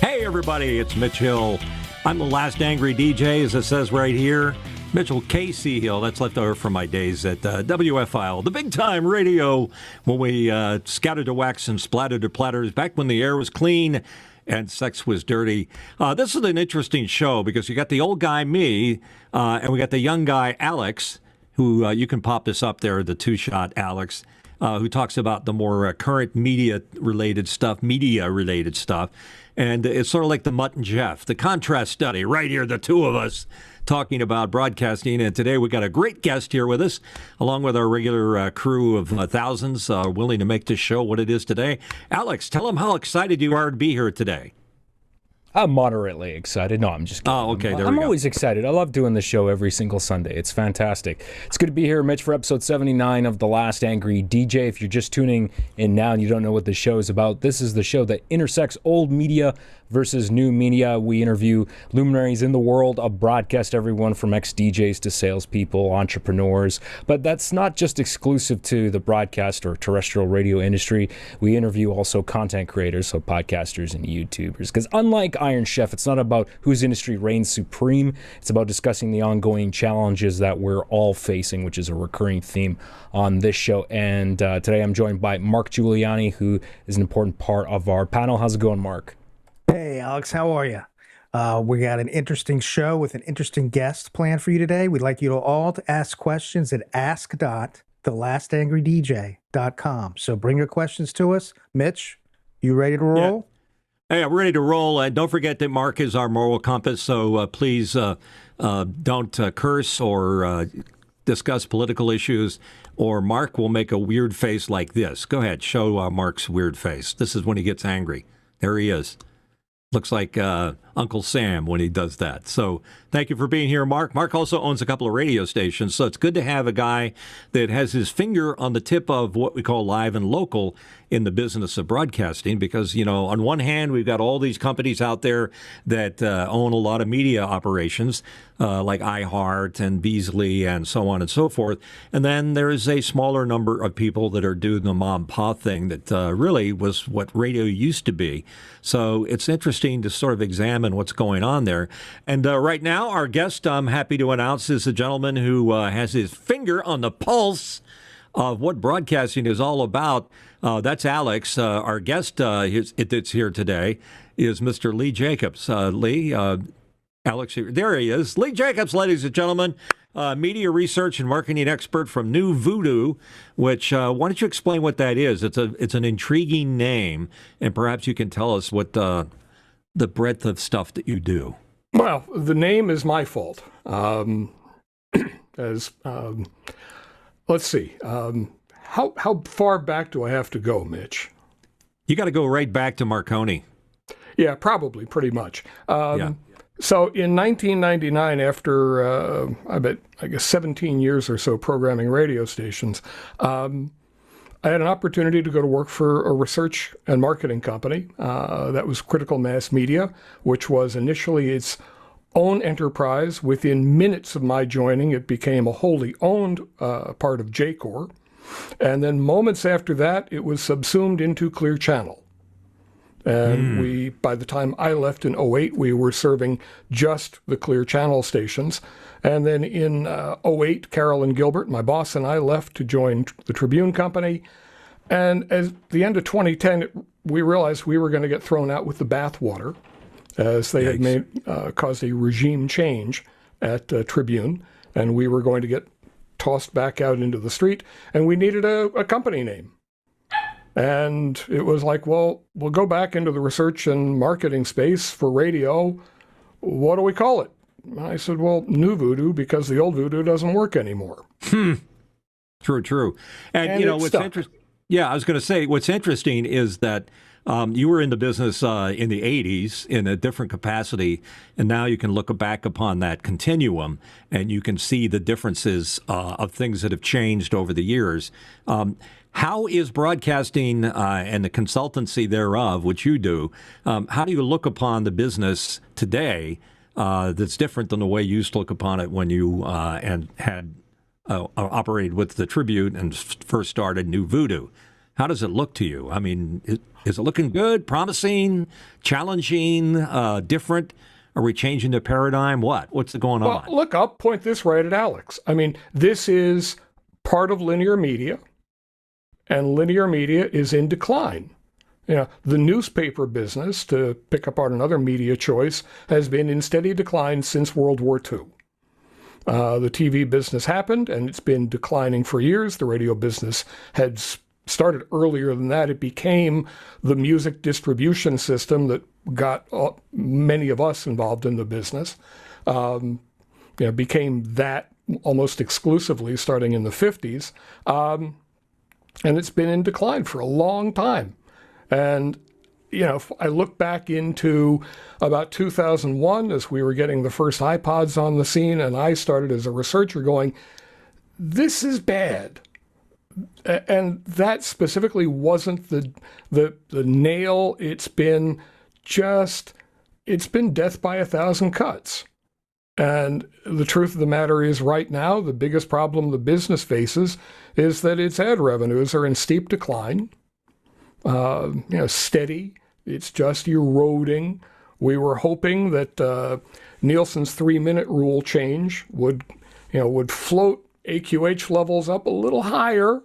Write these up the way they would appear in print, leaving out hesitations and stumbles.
Hey, everybody, it's Mitch Hill. I'm the last angry DJ, as it says right here. Mitchell K.C. Hill. That's left over from my days at WFIL, the big-time radio, when we scattered to wax and splattered to platters, back when the air was clean and sex was dirty. This is an interesting show because you got the old guy, me, and we got the young guy, Alex, who you can pop this up there, the two-shot Alex, who talks about the more current media-related stuff. And it's sort of like the Mutt and Jeff, the contrast study, right here, the two of us talking about broadcasting. And today we got a great guest here with us, along with our regular crew of thousands willing to make this show what it is today. Alex, tell them how excited you are to be here today. I'm moderately excited. No, I'm just kidding. Oh, okay, I'm always excited. I love doing the show every single Sunday. It's fantastic. It's good to be here, Mitch, for episode 79 of The Last Angry DJ. If you're just tuning in now and you don't know what the show is about, this is the show that intersects old media versus new media. We interview luminaries in the world of broadcast, everyone from ex-DJs to salespeople, entrepreneurs. But that's not just exclusive to the broadcast or terrestrial radio industry. We interview also content creators, so podcasters and YouTubers. Because unlike Iron Chef, it's not about whose industry reigns supreme. It's about discussing the ongoing challenges that we're all facing, which is a recurring theme on this show. And today I'm joined by Mark Giuliani, who is an important part of our panel. How's it going, Mark? Hey, Alex, how are you? We got an interesting show with an interesting guest planned for you today. We'd like you all to ask questions at ask.thelastangrydj.com. So bring your questions to us. Mitch, you ready to roll? Yeah. Hey, I'm ready to roll. Don't forget that Mark is our moral compass, so please don't curse or discuss political issues, or Mark will make a weird face like this. Go ahead, show Mark's weird face. This is when he gets angry. There he is. Looks like Uncle Sam when he does that. So thank you for being here, Mark. Mark also owns a couple of radio stations, so it's good to have a guy that has his finger on the tip of what we call live and local in the business of broadcasting, because, you know, on one hand, we've got all these companies out there that own a lot of media operations, like iHeart and Beasley and so on and so forth. And then there's a smaller number of people that are doing the mom and pop thing that really was what radio used to be. So it's interesting to sort of examine what's going on there. And right now, our guest, I'm happy to announce, is a gentleman who has his finger on the pulse of what broadcasting is all about. That's Alex. Our guest that's here today is Mr. Leigh Jacobs. Leigh, Alex, there he is. Leigh Jacobs, ladies and gentlemen, media research and marketing expert from NuVoodoo, which, why don't you explain what that is? It's an intriguing name, and perhaps you can tell us what the breadth of stuff that you do. Well, the name is my fault. Let's see. How far back do I have to go, Mitch? You got to go right back to Marconi. Yeah, probably, pretty much. So in 1999, after I guess 17 years or so programming radio stations, I had an opportunity to go to work for a research and marketing company that was Critical Mass Media, which was initially its own enterprise. Within minutes of my joining, it became a wholly owned part of J-Corps. And then moments after that, it was subsumed into Clear Channel. And by the time I left in 2008, we were serving just the Clear Channel stations. And then in 2008, Carolyn Gilbert, my boss, and I left to join the Tribune Company. And at the end of 2010, we realized we were going to get thrown out with the bathwater, as they had caused a regime change at Tribune, and we were going to get tossed back out into the street, and we needed a company name. And it was like, well, we'll go back into the research and marketing space for radio. What do we call it? And I said, well, NuVoodoo, because the old voodoo doesn't work anymore. True. And you know, what's interesting. Yeah, I was going to say, what's interesting is that you were in the business in the 80s in a different capacity, and now you can look back upon that continuum, and you can see the differences of things that have changed over the years. How is broadcasting and the consultancy thereof, which you do, how do you look upon the business today that's different than the way you used to look upon it when you had operated with the Tribune and first started NuVoodoo? How does it look to you? I mean, Is it looking good, promising, challenging, different? Are we changing the paradigm? What's going on? Well, look, I'll point this right at Alex. I mean, this is part of linear media, and linear media is in decline. You know, the newspaper business, to pick apart another media choice, has been in steady decline since World War II. The TV business happened, and it's been declining for years. The radio business had started earlier than that. It became the music distribution system that got many of us involved in the business. Became that almost exclusively starting in the 50s. And it's been in decline for a long time. And, you know, if I look back into about 2001, as we were getting the first iPods on the scene, and I started as a researcher going, this is bad. And that specifically wasn't the nail. It's been death by 1,000 cuts. And the truth of the matter is, right now, the biggest problem the business faces is that its ad revenues are in steep decline. Steady. It's just eroding. We were hoping that Nielsen's 3-minute rule change would float AQH levels up a little higher,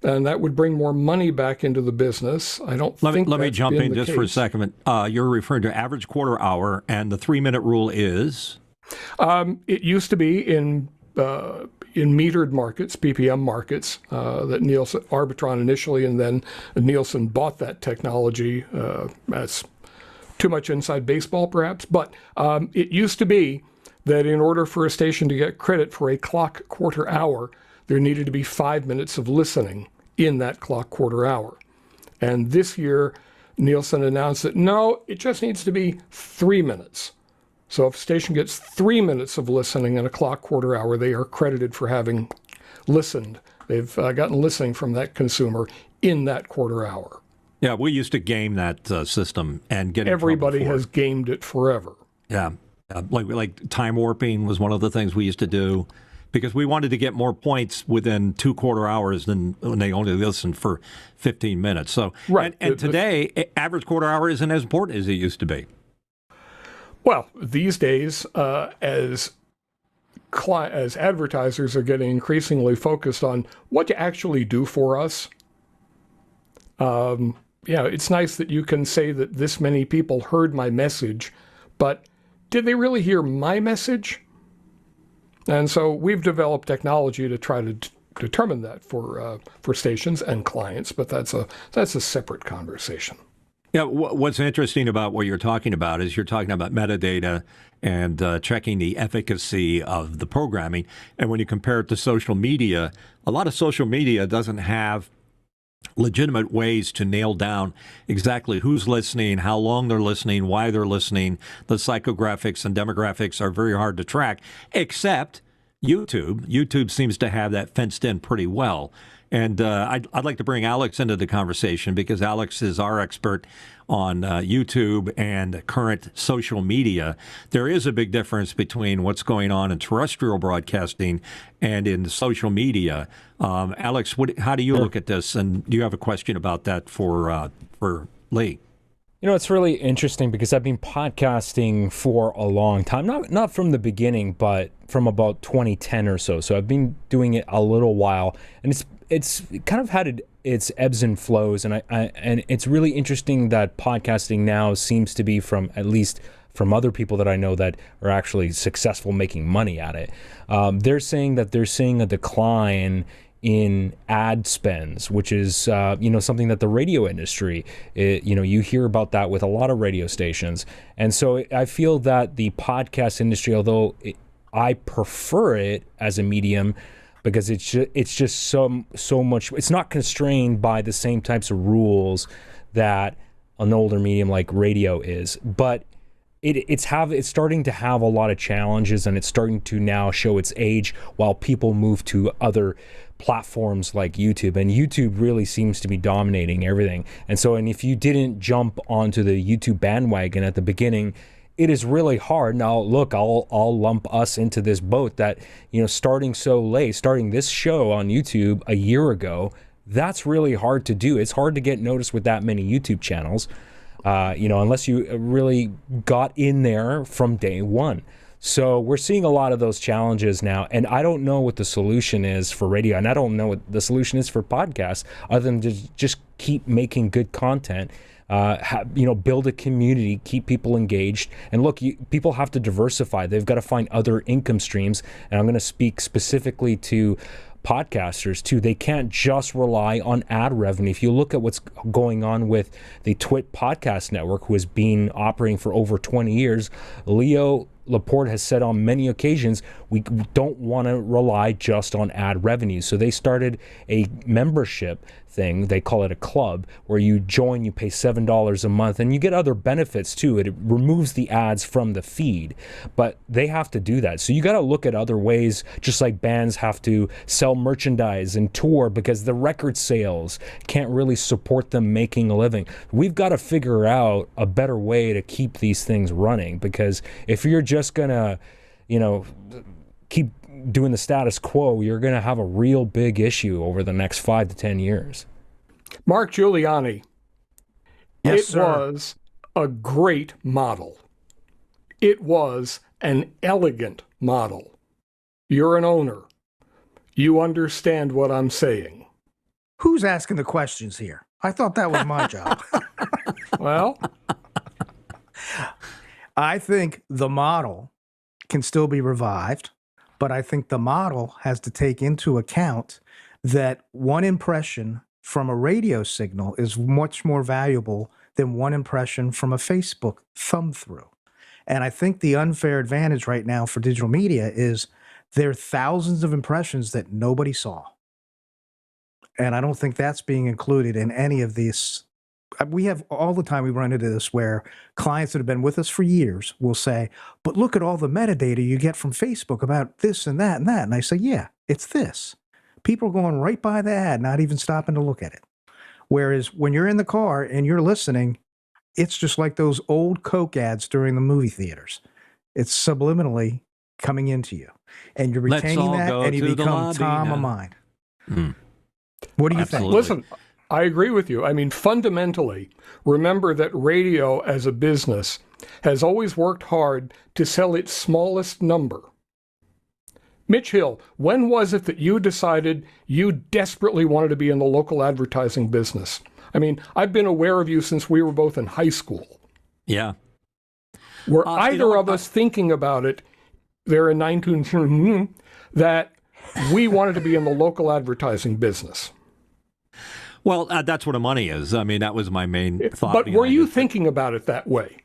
and that would bring more money back into the business. I don't think. Let me jump in just for a second. You're referring to average quarter hour, and the 3-minute rule is? It used to be in metered markets, PPM markets, that Nielsen, Arbitron initially, and then Nielsen bought that technology. That's too much inside baseball, perhaps. But it used to be that in order for a station to get credit for a clock quarter hour, there needed to be 5 minutes of listening in that clock quarter hour. And this year, Nielsen announced that, no, it just needs to be 3 minutes. So if a station gets 3 minutes of listening in a clock quarter hour, they are credited for having listened. They've gotten listening from that consumer in that quarter hour. Yeah, we used to game that system and get everybody has gamed it forever. Yeah, like time warping was one of the things we used to do because we wanted to get more points within 2 quarter hours than when they only listened for 15 minutes. So right, and today average quarter hour isn't as important as it used to be. Well, these days, as advertisers are getting increasingly focused on what to actually do for us, it's nice that you can say that this many people heard my message, but did they really hear my message? And so we've developed technology to try to determine that for stations and clients, but that's a separate conversation. Yeah, what's interesting about what you're talking about is you're talking about metadata and checking the efficacy of the programming. And when you compare it to social media, a lot of social media doesn't have legitimate ways to nail down exactly who's listening, how long they're listening, why they're listening. The psychographics and demographics are very hard to track, except YouTube. YouTube seems to have that fenced in pretty well. And I'd like to bring Alex into the conversation because Alex is our expert on YouTube and current social media. There is a big difference between what's going on in terrestrial broadcasting and in social media. Alex, how do you look at this? And do you have a question about that for Leigh? You know, it's really interesting because I've been podcasting for a long time, not from the beginning, but from about 2010 or so. So I've been doing it a little while, and it's kind of had its ebbs and flows, and and it's really interesting that podcasting now seems to be, from at least from other people that I know that are actually successful making money at it. They're saying that they're seeing a decline in ad spends, which is something that the radio industry, you hear about that with a lot of radio stations. And so I feel that the podcast industry, although I prefer it as a medium because it's just so much, it's not constrained by the same types of rules that an older medium like radio is, but it's starting to have a lot of challenges, and it's starting to now show its age while people move to other platforms like YouTube, and YouTube really seems to be dominating everything. And if you didn't jump onto the YouTube bandwagon at the beginning, it is really hard. Now, look, I'll lump us into this boat that, starting so late, starting this show on YouTube a year ago, That's really hard to do. It's hard to get noticed with that many YouTube channels, unless you really got in there from day one. So we're seeing a lot of those challenges now, and I don't know what the solution is for radio, and I don't know what the solution is for podcasts, other than to just keep making good content, build a community, keep people engaged. And look, people have to diversify. They've got to find other income streams, and I'm going to speak specifically to podcasters too. They can't just rely on ad revenue. If you look at what's going on with the Twit Podcast Network, who has been operating for over 20 years, Leo Laporte has said on many occasions, we don't want to rely just on ad revenue. So they started a membership thing. They call it a club, where you join, you pay $7 a month, and you get other benefits too. It removes the ads from the feed, but they have to do that. So you got to look at other ways, just like bands have to sell merchandise and tour, because the record sales can't really support them making a living. We've got to figure out a better way to keep these things running, because if you're just gonna, keep doing the status quo, you're going to have a real big issue over the next 5 to 10 years. Mark Giuliani, Yes, it sir. was a great model. It was an elegant model. You're an owner. You understand what I'm saying. Who's asking the questions here? I thought that was my job. Well, I think the model can still be revived, but I think the model has to take into account that one impression from a radio signal is much more valuable than one impression from a Facebook thumb through. And I think the unfair advantage right now for digital media is there are thousands of impressions that nobody saw. And I don't think that's being included in any of these. We have all the time, we run into this where clients that have been with us for years will say, but look at all the metadata you get from Facebook about this and that and that. And I say, yeah, it's this. People are going right by the ad, not even stopping to look at it. Whereas when you're in the car and you're listening, it's just like those old Coke ads during the movie theaters. It's subliminally coming into you. And you're retaining that, and you become Tom of mind. What do you think? listen, I agree with you. I mean, fundamentally, remember that radio as a business has always worked hard to sell its smallest number. Mitch Hill, when was it that you decided you desperately wanted to be in the local advertising business? I mean, I've been aware of you since we were both in high school. Yeah. Were either of us thinking about it there in 19 that we wanted to be in the local advertising business? Well, that's what the money is. I mean, that was my main thought. But were behind you it. thinking about it that way?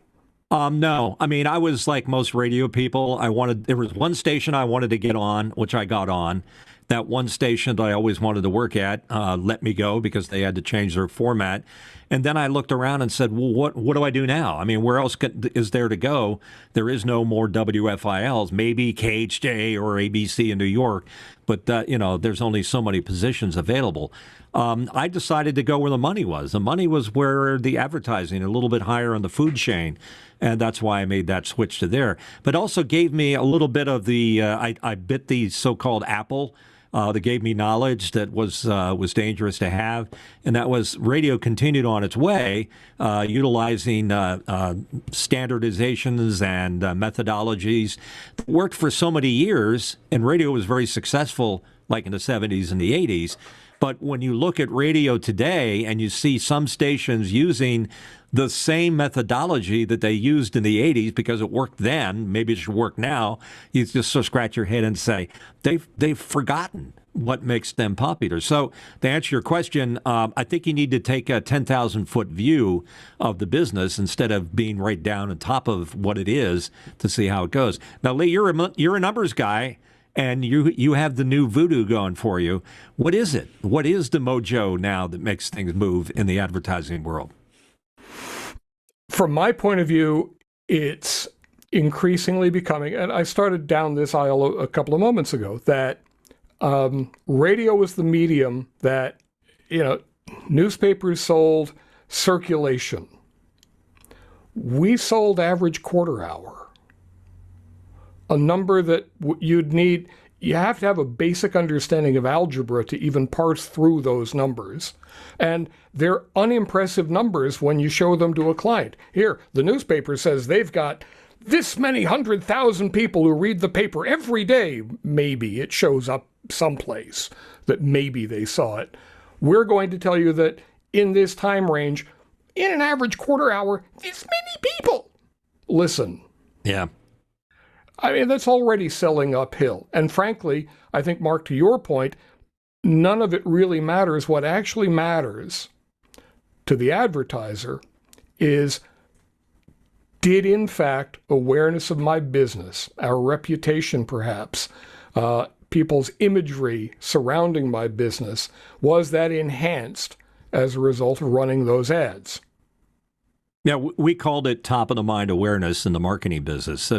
No. I mean, I was like most radio people. There was one station I wanted to get on, which I got on. That one station that I always wanted to work at let me go because they had to change their format. And then I looked around and said, well, what do I do now? I mean, where else is there to go? There is no more WFILs, maybe KHJ or ABC in New York. But, there's only so many positions available. I decided to go where the money was. The money was where the advertising, a little bit higher on the food chain. And that's why I made that switch to there. But also gave me a little bit of the, I bit the so-called apple that gave me knowledge that was dangerous to have. And that was radio continued on its way, utilizing standardizations and methodologies that worked for so many years. And radio was very successful, like in the 70s and the 80s. But when you look at radio today and you see some stations using the same methodology that they used in the 80s because it worked then, maybe it should work now, you just sort of scratch your head and say, they've forgotten what makes them popular. So to answer your question, I think you need to take a 10,000-foot view of the business instead of being right down on top of what it is to see how it goes. Now, Leigh, you're a numbers guy. And you have the NuVoodoo going for you. What is it? What is the mojo now that makes things move in the advertising world? From my point of view, it's increasingly becoming, and I started down this aisle a couple of moments ago, that radio was the medium that, newspapers sold circulation. We sold average quarter hour. A number that you'd need, you have to have a basic understanding of algebra to even parse through those numbers. And they're unimpressive numbers when you show them to a client. Here, the newspaper says they've got this many 100,000 people who read the paper every day. Maybe it shows up someplace that maybe they saw it. We're going to tell you that in this time range, in an average quarter hour, this many people listen. Yeah. I mean, that's already selling uphill. And frankly, I think, Mark, to your point, none of it really matters. What actually matters to the advertiser is, did in fact awareness of my business, our reputation perhaps, people's imagery surrounding my business, was that enhanced as a result of running those ads? Yeah, we called it top of the mind awareness in the marketing business.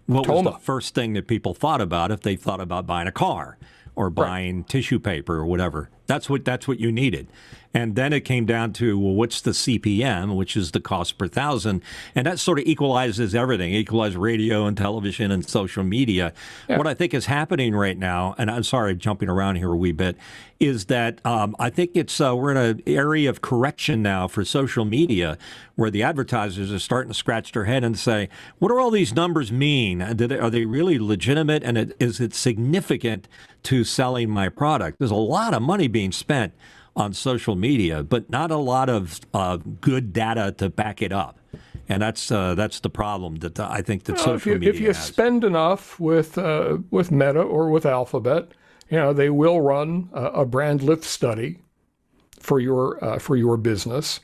What was the first thing that people thought about if they thought about buying a car or buying tissue paper or whatever? That's what you needed. And then it came down to, well, what's the CPM, which is the cost per thousand? And that sort of equalizes everything, equalizes radio and television and social media. Yeah. What I think is happening right now, and I'm sorry, jumping around here a wee bit, is that I think it's we're in an area of correction now for social media where the advertisers are starting to scratch their head and say, what do all these numbers mean? Are they really legitimate? And is it significant to selling my product? There's a lot of money being spent on social media, but not a lot of good data to back it up. And that's the problem that I think that social media has. If you spend enough with Meta or with Alphabet, they will run a brand lift study for your business,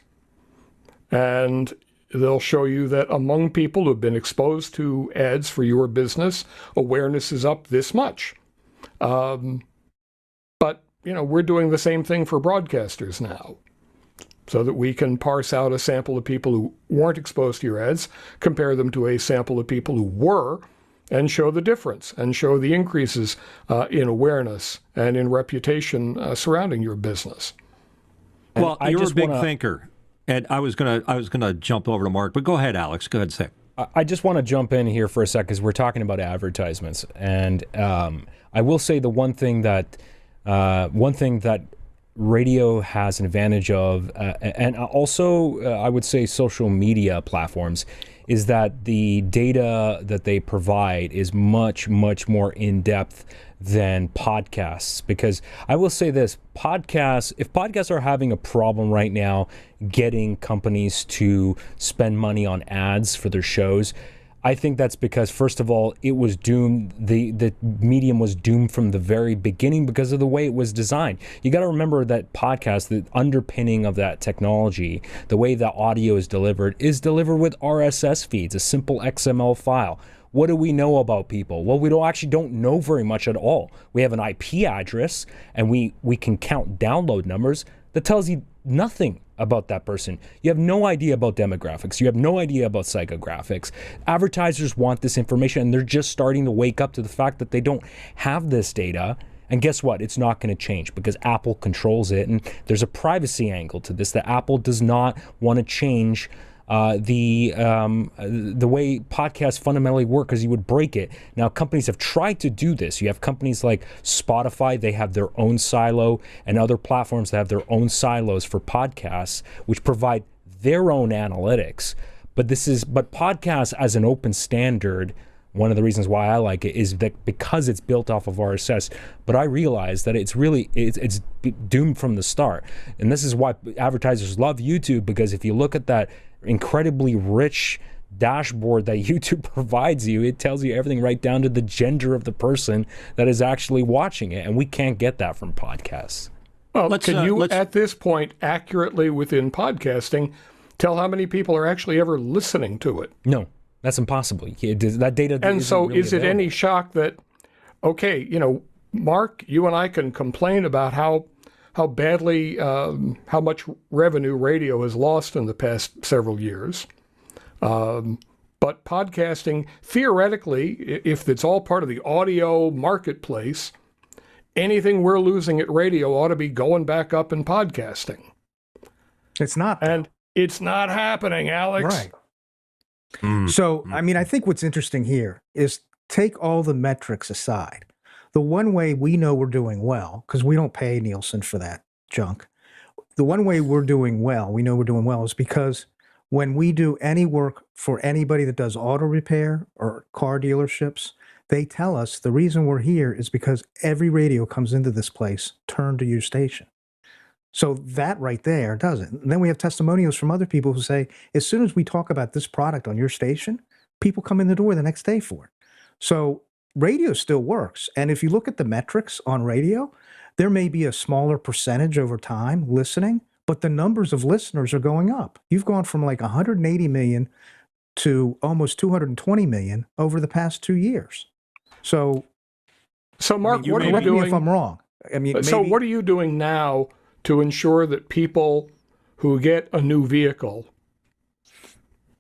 and they'll show you that among people who've been exposed to ads for your business, awareness is up this much. But we're doing the same thing for broadcasters now, so that we can parse out a sample of people who weren't exposed to your ads, compare them to a sample of people who were, and show the difference and show the increases in awareness and in reputation surrounding your business. Well, you're a big thinker, and I was gonna jump over to Mark, but go ahead, Alex. Go ahead, say. I just want to jump in here for a sec because we're talking about advertisements, and I will say the one thing that radio has an advantage of, and also I would say social media platforms, is that the data that they provide is much, much more in-depth than podcasts. Because I will say this, if podcasts are having a problem right now getting companies to spend money on ads for their shows, I think that's because, first of all, it was doomed. The medium was doomed from the very beginning because of the way it was designed. You got to remember that podcast, the underpinning of that technology, the way the audio is delivered with RSS feeds, a simple XML file. What do we know about people? Well, we don't know very much at all. We have an IP address, and we can count download numbers. That tells you nothing about that person. You have no idea about demographics. You have no idea about psychographics. Advertisers want this information, and they're just starting to wake up to the fact that they don't have this data. And guess what? It's not going to change because Apple controls it, and there's a privacy angle to this, that Apple does not want to change the way podcasts fundamentally work, because you would break it. Now, companies have tried to do this. You have companies like Spotify, they have their own silo, and other platforms that have their own silos for podcasts, which provide their own analytics. But podcasts as an open standard, one of the reasons why I like it is that because it's built off of RSS, but I realize that it's doomed from the start. And this is why advertisers love YouTube, because if you look at that incredibly rich dashboard that YouTube provides you, it tells you everything right down to the gender of the person that is actually watching it. And we can't get that from podcasts. Well, can you, at this point, accurately within podcasting, tell how many people are actually ever listening to it? No. That's impossible. That data. And so, really is it available. any shock that, okay, Mark, you and I can complain about how badly, how much revenue radio has lost in the past several years, but podcasting, theoretically, if it's all part of the audio marketplace, anything we're losing at radio ought to be going back up in podcasting. It's not, and it's not happening, Alex. Right. So, I mean, I think what's interesting here is take all the metrics aside. The one way we know we're doing well, because we don't pay Nielsen for that junk, the one way we're doing well, we know we're doing well, is because when we do any work for anybody that does auto repair or car dealerships, they tell us the reason we're here is because every radio comes into this place turned to your station. So that right there does it. And then we have testimonials from other people who say, as soon as we talk about this product on your station, people come in the door the next day for it. So radio still works. And if you look at the metrics on radio, there may be a smaller percentage over time listening, but the numbers of listeners are going up. You've gone from like 180 million to almost 220 million over the past 2 years. So Mark, what are you correct doing? me if I'm wrong. I mean, So maybe, what are you doing now to ensure that people who get a new vehicle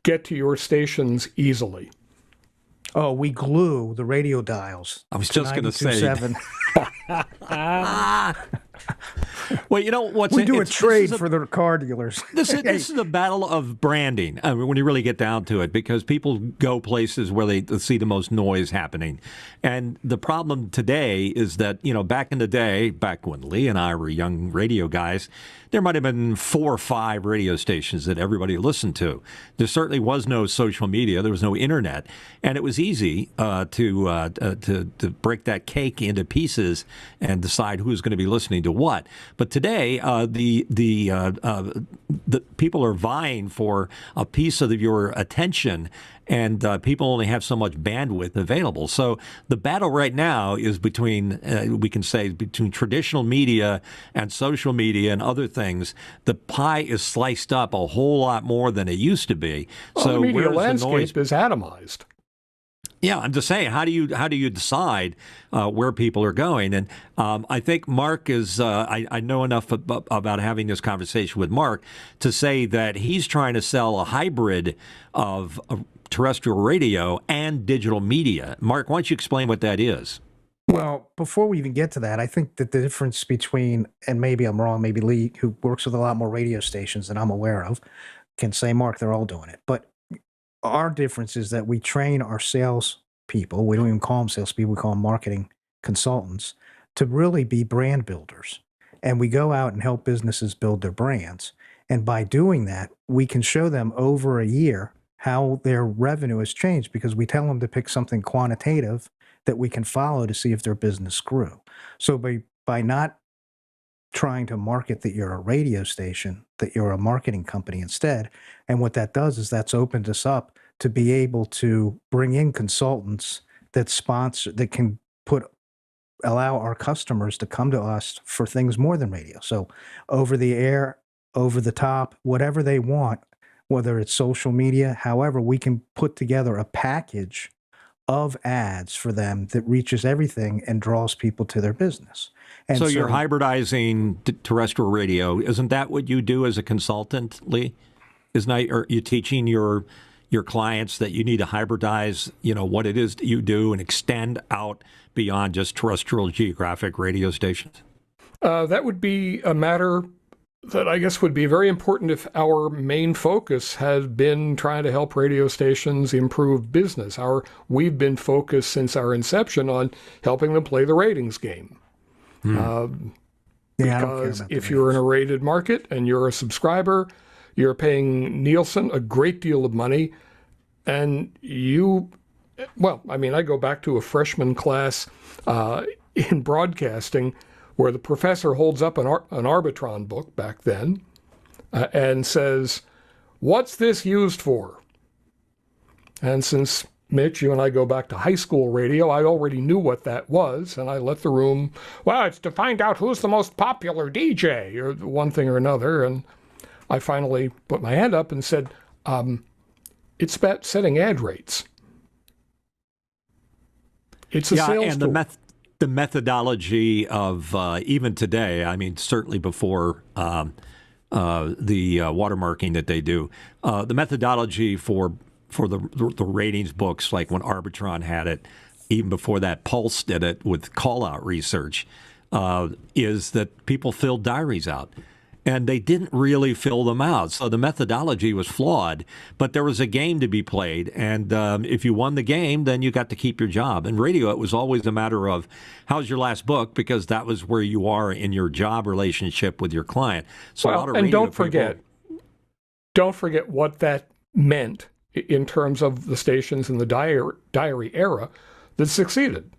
get to your stations easily? oh, we glue the radio dials. I was just going to say. 92.7. Well, you know what's We do a it's- trade for the car dealers. This is a battle of branding, I mean, when you really get down to it, because people go places where they see the most noise happening. And the problem today is that, back in the day, back when Leigh and I were young radio guys, there might have been 4 or 5 radio stations that everybody listened to. There certainly was no social media. There was no internet. And it was easy to break that cake into pieces and decide who's going to be listening to what. But today, the people are vying for a piece of your attention, and people only have so much bandwidth available. So the battle right now is between, we can say, between traditional media and social media and other things. The pie is sliced up a whole lot more than it used to be. Well, so the media where's the landscape noise? is atomized. Yeah, I'm just saying, how do you decide where people are going? And I think Mark is, I know enough about having this conversation with Mark to say that he's trying to sell a hybrid of terrestrial radio and digital media. Mark, why don't you explain what that is? Well, before we even get to that, I think that the difference between, and maybe I'm wrong, maybe Leigh, who works with a lot more radio stations than I'm aware of, can say, Mark, they're all doing it. But our difference is that we train our sales people, we don't even call them salespeople, we call them marketing consultants, to really be brand builders. And we go out and help businesses build their brands. And by doing that, we can show them over a year how their revenue has changed, because we tell them to pick something quantitative that we can follow to see if their business grew. So by not trying to market that you're a radio station, that you're a marketing company instead. And what that does is that's opened us up to be able to bring in consultants that can allow our customers to come to us for things more than radio. So over the air, over the top, whatever they want, whether it's social media, however, we can put together a package of ads for them that reaches everything and draws people to their business. And so you're hybridizing terrestrial radio. Isn't that what you do as a consultant, Leigh? Isn't that, are you teaching your clients that you need to hybridize, what it is that you do and extend out beyond just terrestrial geographic radio stations? That would be a matter that I guess would be very important if our main focus had been trying to help radio stations improve business. We've been focused since our inception on helping them play the ratings game. Because if you're in a rated market and you're a subscriber, you're paying Nielsen a great deal of money, and I go back to a freshman class in broadcasting where the professor holds up an Arbitron book back then and says, "What's this used for?" And since Mitch, you and I go back to high school radio, I already knew what that was, and I let the room, it's to find out who's the most popular DJ, or one thing or another, and I finally put my hand up and said, it's about setting ad rates. It's a sales and tool. The methodology of even today, I mean, certainly before the watermarking that they do, the methodology for the ratings books, like when Arbitron had it, even before that, Pulse did it with call-out research, is that people filled diaries out. and they didn't really fill them out. So the methodology was flawed, but there was a game to be played. And if you won the game, then you got to keep your job. In radio, it was always a matter of how's your last book, because that was where you are in your job relationship with your client. So a lot of and radio don't forget what that meant in terms of the stations in the diary era that succeeded.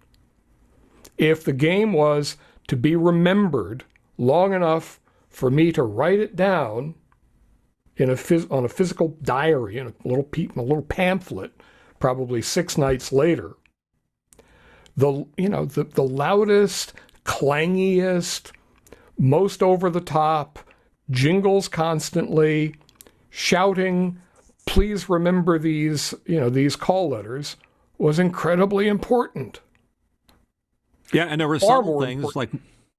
If the game was to be remembered long enough for me to write it down in on a physical diary, in a little pamphlet, probably 6 nights later, the loudest, clangiest, most over the top, jingles constantly, shouting, please remember these call letters, was incredibly important. Yeah, and there were subtle things like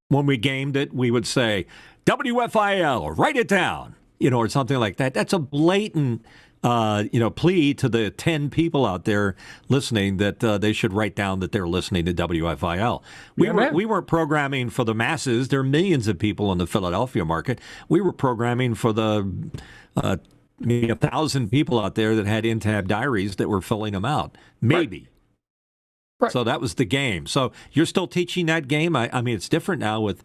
when we gamed it, we would say, WFIL, write it down, or something like that. That's a blatant, plea to the 10 people out there listening that they should write down that they're listening to WFIL. We weren't programming for the masses. There are millions of people in the Philadelphia market. We were programming for the maybe 1,000 people out there that had in-tab diaries that were filling them out. Maybe. Right. So that was the game. So you're still teaching that game? I mean, it's different now with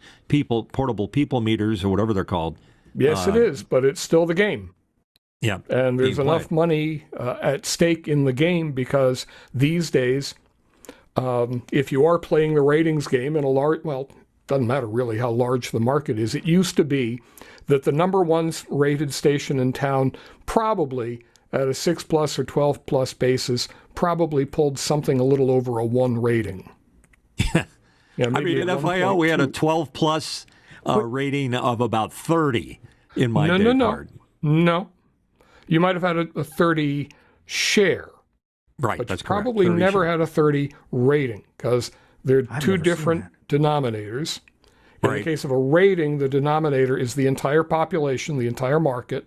portable people meters or whatever they're called. Yes, it is, but it's still the game. Yeah. And there's enough money at stake in the game, because these days, if you are playing the ratings game in a large, doesn't matter really how large the market is. It used to be that the number one rated station in town probably at a 6+ or 12+ basis probably pulled something a little over a 1 rating. Yeah. I mean, at FIL, we had a 12+ rating of about 30 in my day card. No. You might have had a 30 share. Right, but that's you probably never share. had a 30 rating, because they're two different denominators. In the case of a rating, the denominator is the entire population, the entire market.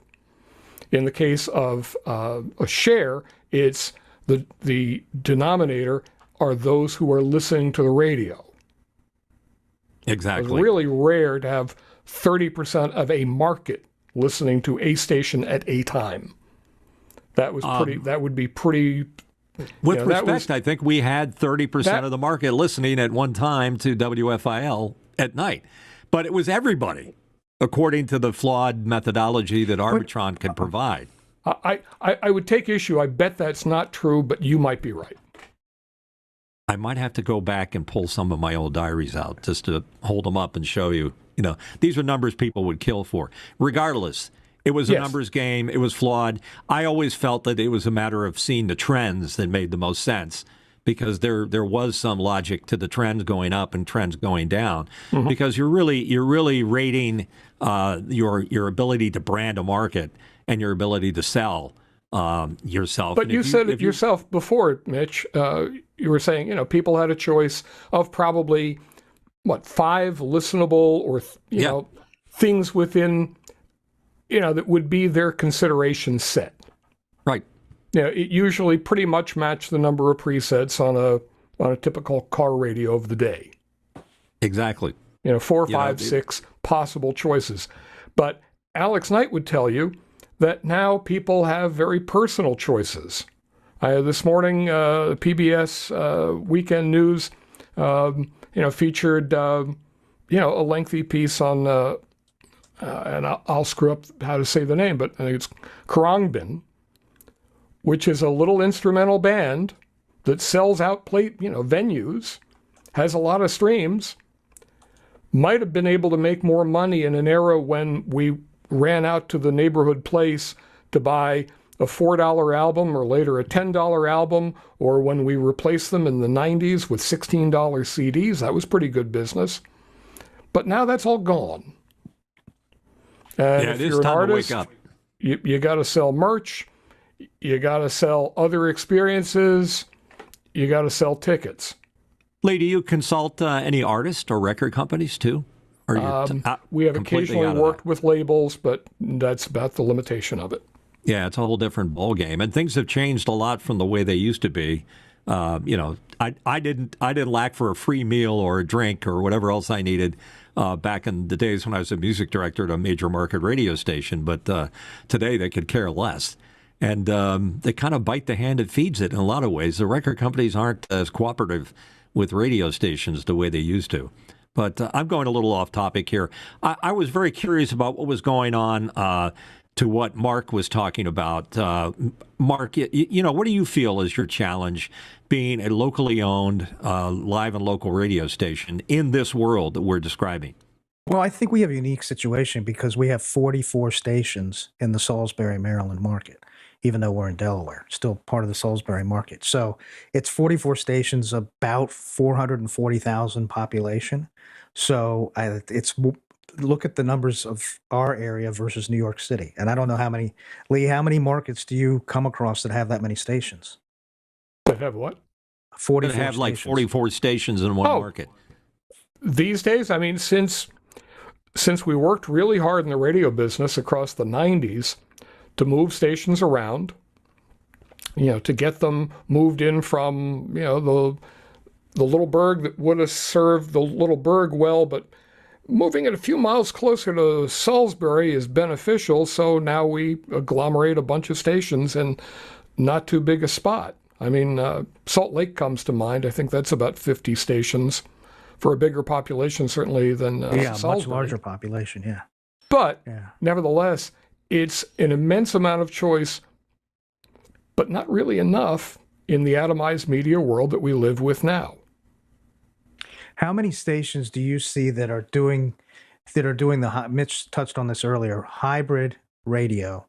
In the case of a share, it's the denominator are those who are listening to the radio. Exactly. It's really rare to have 30% of a market listening to a station at a time. That was pretty. That would be pretty. With respect, I think we had 30% of the market listening at one time to WFIL at night, but it was everybody, according to the flawed methodology that Arbitron can provide. I would take issue. I bet that's not true, but you might be right. I might have to go back and pull some of my old diaries out just to hold them up and show you. These are numbers people would kill for. Regardless, it was a numbers game. It was flawed. I always felt that it was a matter of seeing the trends that made the most sense, because there was some logic to the trends going up and trends going down, because you're really rating your ability to brand a market and your ability to sell yourself. But you said it yourself before, Mitch. You were saying, people had a choice of probably 5 listenable or things within that would be their consideration set. Right. It usually pretty much matched the number of presets on a typical car radio of the day. Exactly. 4, 5, 6 possible choices. But Alex Knight would tell you that now people have very personal choices. This morning, PBS Weekend News, featured, a lengthy piece on, and I'll screw up how to say the name, but I think it's Khruangbin, which is a little instrumental band that sells out venues, has a lot of streams, might have been able to make more money in an era when we ran out to the neighborhood place to buy a $4 album or later a $10 album, or when we replaced them in the 90s with $16 CDs. That was pretty good business. But now that's all gone. And if you're an artist, you got to sell merch, you got to sell other experiences, you got to sell tickets. Lee, do you consult any artists or record companies too? Or we have occasionally worked with labels, but that's about the limitation of it. Yeah, it's a whole different ballgame. And things have changed a lot from the way they used to be. I didn't lack for a free meal or a drink or whatever else I needed back in the days when I was a music director at a major market radio station. But today they could care less. And they kind of bite the hand that feeds it in a lot of ways. The record companies aren't as cooperative with radio stations the way they used to. But I'm going a little off topic here. I was very curious about what was going on to what Mark was talking about. Mark, what do you feel is your challenge being a locally owned live and local radio station in this world that we're describing? Well, I think we have a unique situation because we have 44 stations in the Salisbury, Maryland market, even though we're in Delaware, still part of the Salisbury market. So it's 44 stations, about 440,000 population. So look at the numbers of our area versus New York City. And I don't know Leigh, how many markets do you come across that have that many stations? That have what? 44 That have stations. like 44 stations in one market. These days, I mean, since we worked really hard in the radio business across the 90s to move stations around, to get them moved in from, the little burg that would have served the little burg well, but moving it a few miles closer to Salisbury is beneficial, so now we agglomerate a bunch of stations in not too big a spot. I mean, Salt Lake comes to mind. I think that's about 50 stations for a bigger population, certainly, than Salisbury. Much larger population, yeah. But nevertheless, it's an immense amount of choice, but not really enough in the atomized media world that we live with now. How many stations do you see that are doing Mitch touched on this earlier, hybrid radio,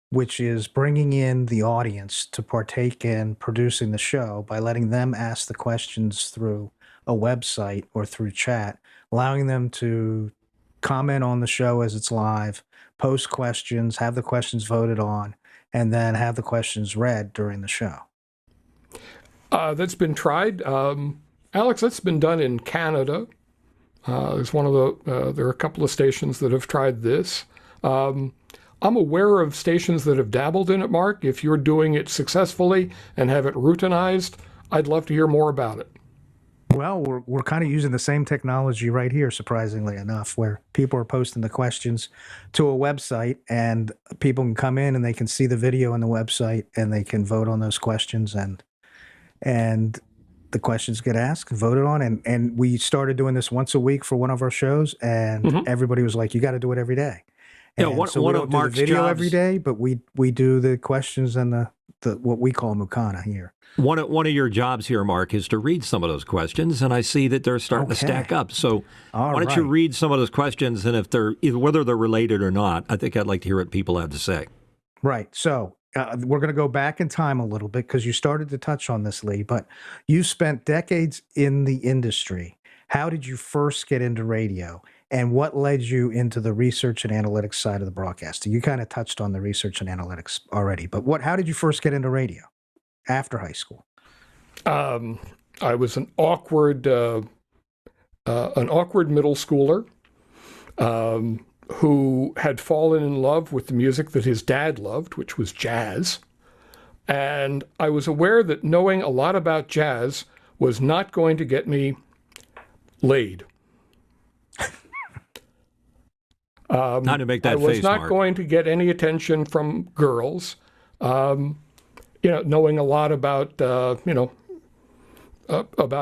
which is bringing in the audience to partake in producing the show by letting them ask the questions through a website or through chat, allowing them to comment on the show as it's live, post questions, have the questions voted on, and then have the questions read during the show? That's been tried. Alex, that's been done in Canada. There's there are a couple of stations that have tried this. I'm aware of stations that have dabbled in it, Mark. If you're doing it successfully and have it routinized, I'd love to hear more about it. Well, we're kind of using the same technology right here, surprisingly enough, where people are posting the questions to a website and people can come in and they can see the video on the website and they can vote on those questions and the questions get asked and voted on. And we started doing this once a week for one of our shows, and everybody was like, you got to do it every day. And so we don't do the video every day, but we do the questions and the what we call Mukana here. One of your jobs here, Mark, is to read some of those questions, and I see that they're starting to stack up. So why don't you read some of those questions, and if they're whether they're related or not, I think I'd like to hear what people have to say. Right. So we're going to go back in time a little bit because you started to touch on this, Leigh, but you spent decades in the industry. How did you first get into radio? And what led you into the research and analytics side of the broadcasting? You kind of touched on the research and analytics already, but how did you first get into radio after high school? I was an awkward middle schooler who had fallen in love with the music that his dad loved, which was jazz. And I was aware that knowing a lot about jazz was not going to get me laid. Not to make that face, I was not Mark. going to get any attention from girls. Knowing a lot about, about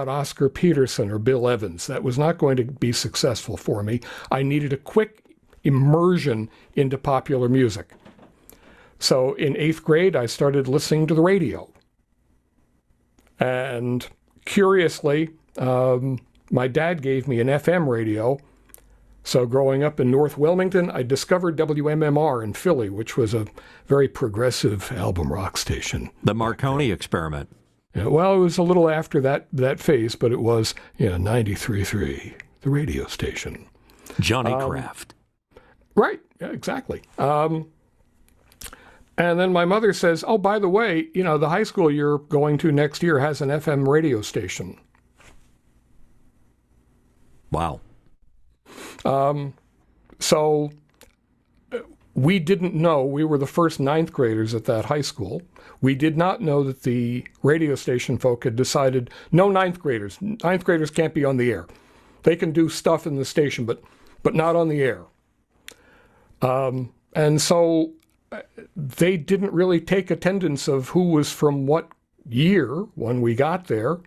Oscar Peterson or Bill Evans. That was not going to be successful for me. I needed a quick immersion into popular music. So in 8th grade, I started listening to the radio. And curiously, my dad gave me an FM radio. So growing up in North Wilmington, I discovered WMMR in Philly, which was a very progressive album rock station. The Marconi experiment. Yeah, well, it was a little after that phase, but it was 93.3, the radio station. Johnny Kraft. Right, yeah, exactly. And then my mother says, oh, by the way, the high school you're going to next year has an FM radio station. Wow. So we didn't know, we were the first ninth graders at that high school. We did not know that the radio station folk had decided, no ninth graders. Ninth graders can't be on the air. They can do stuff in the station, but not on the air. And so they didn't really take attendance of who was from what year when we got there.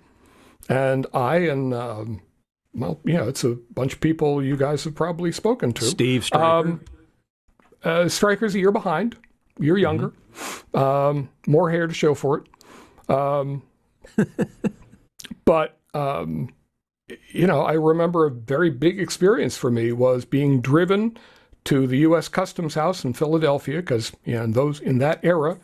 And it's a bunch of people you guys have probably spoken to. Steve Stryker. Stryker's a year behind. You're younger. More hair to show for it. But I remember a very big experience for me was being driven to the U.S. Customs House in Philadelphia, because in that era,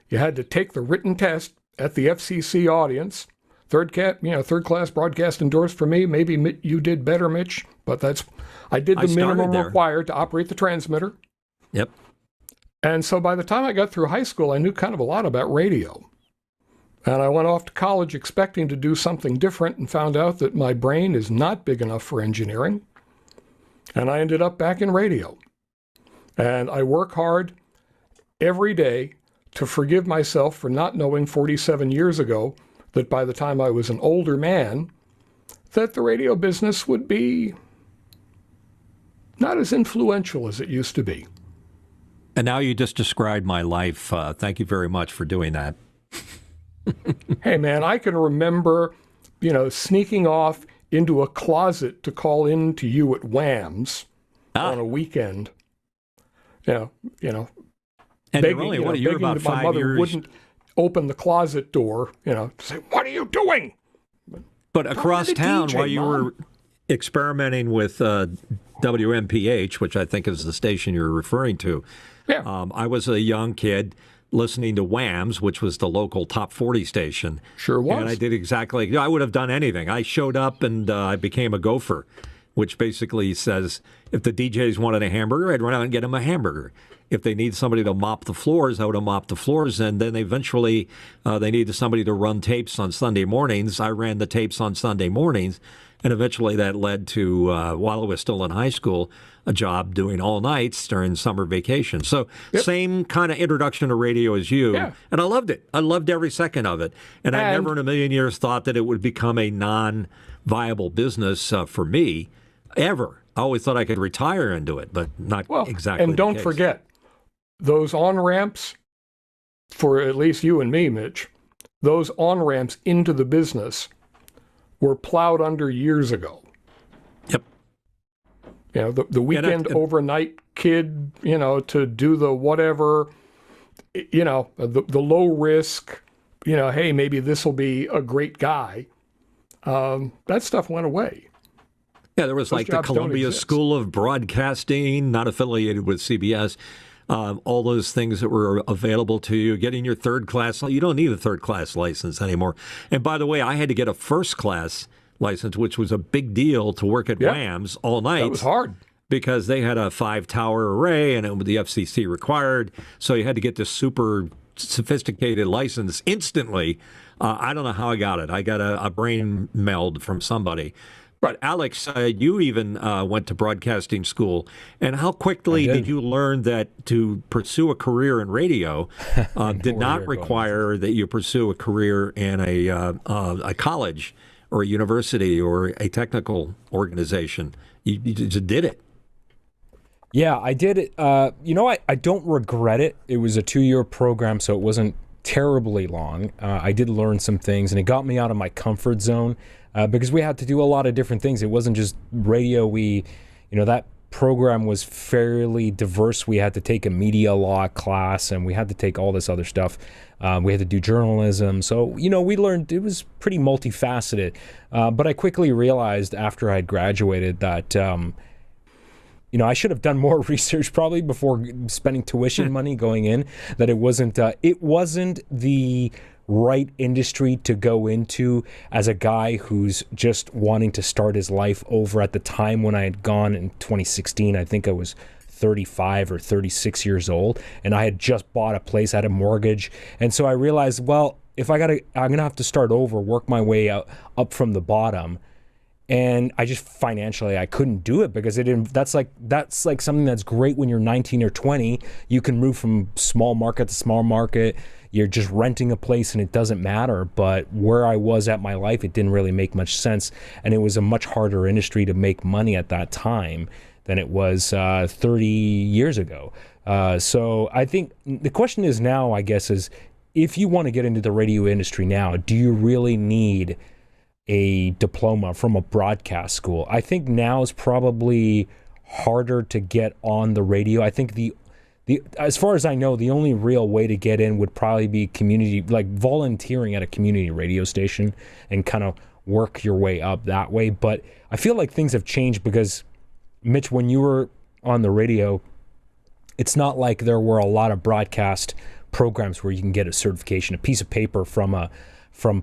you had to take the written test at the FCC audience. Third class broadcast endorsed for me. Maybe you did better, Mitch, but I did the minimum required to operate the transmitter. Yep. And so by the time I got through high school, I knew kind of a lot about radio. And I went off to college expecting to do something different and found out that my brain is not big enough for engineering. And I ended up back in radio. And I work hard every day to forgive myself for not knowing 47 years ago that by the time I was an older man, that the radio business would be not as influential as it used to be. And now you just described my life. Thank you very much for doing that. Hey, man, I can remember, sneaking off into a closet to call in to you at Wham's on a weekend. And begging, you're about that my 5 mother years. wouldn't open the closet door, to say, "What are you doing?" But across town, DJ, while you were experimenting with WMPH, which I think is the station you're referring to, I was a young kid listening to Wham's, which was the local top 40 station. Sure was. And I did exactly, I would have done anything. I showed up and I became a gopher, which basically says if the DJs wanted a hamburger, I'd run out and get them a hamburger. If they need somebody to mop the floors, I would have mopped the floors. And then eventually they needed somebody to run tapes on Sunday mornings. I ran the tapes on Sunday mornings. And eventually that led to, while I was still in high school, a job doing all nights during summer vacation. So same kind of introduction to radio as you. Yeah. And I loved it. I loved every second of it. And I never in a million years thought that it would become a non-viable business for me, ever. I always thought I could retire into it, but not exactly And don't the case. forget, those on-ramps, for at least you and me, Mitch, those on-ramps into the business were plowed under years ago. Yep. The weekend overnight kid, to do the whatever, the low risk, hey, maybe this will be a great guy. That stuff went away. Yeah, there was like the Columbia School of Broadcasting, not affiliated with CBS. All those things that were available to you, getting your third class. You don't need a third class license anymore. And by the way, I had to get a first class license, which was a big deal to work at Wham's all night. That was hard. Because they had a 5-tower array and the FCC required. So you had to get this super sophisticated license instantly. I don't know how I got it. I got a brain meld from somebody. But Alex, you even went to broadcasting school. And how quickly did you learn that to pursue a career in radio did not require that you pursue a career in a college or a university or a technical organization? You just did it. Yeah, I did it. I don't regret it. It was a 2-year program, so it wasn't terribly long. I did learn some things, and it got me out of my comfort zone because we had to do a lot of different things. It wasn't just radio. That program was fairly diverse. We had to take a media law class, and we had to take all this other stuff. We had to do journalism. So, we learned it was pretty multifaceted. But I quickly realized after I had graduated that I should have done more research probably before spending tuition money going in, that it wasn't the right industry to go into as a guy who's just wanting to start his life over. At the time when I had gone in 2016, I think I was 35 or 36 years old, and I had just bought a place, had a mortgage. And so I realized, well, I'm going to have to start over, work my way up from the bottom. And I just financially I couldn't do it because that's like something that's great when you're 19 or 20. You can move from small market to small market. You're just renting a place and it doesn't matter. But where I was at my life, it didn't really make much sense. And it was a much harder industry to make money at that time than it was 30 years ago. So I think the question is now, I guess, is if you want to get into the radio industry now, do you really need a diploma from a broadcast school? I think now is probably harder to get on the radio. I think the as far as I know, the only real way to get in would probably be community, like volunteering at a community radio station and kind of work your way up that way. But I feel like things have changed because, Mitch, when you were on the radio, it's not like there were a lot of broadcast programs where you can get a certification, a piece of paper from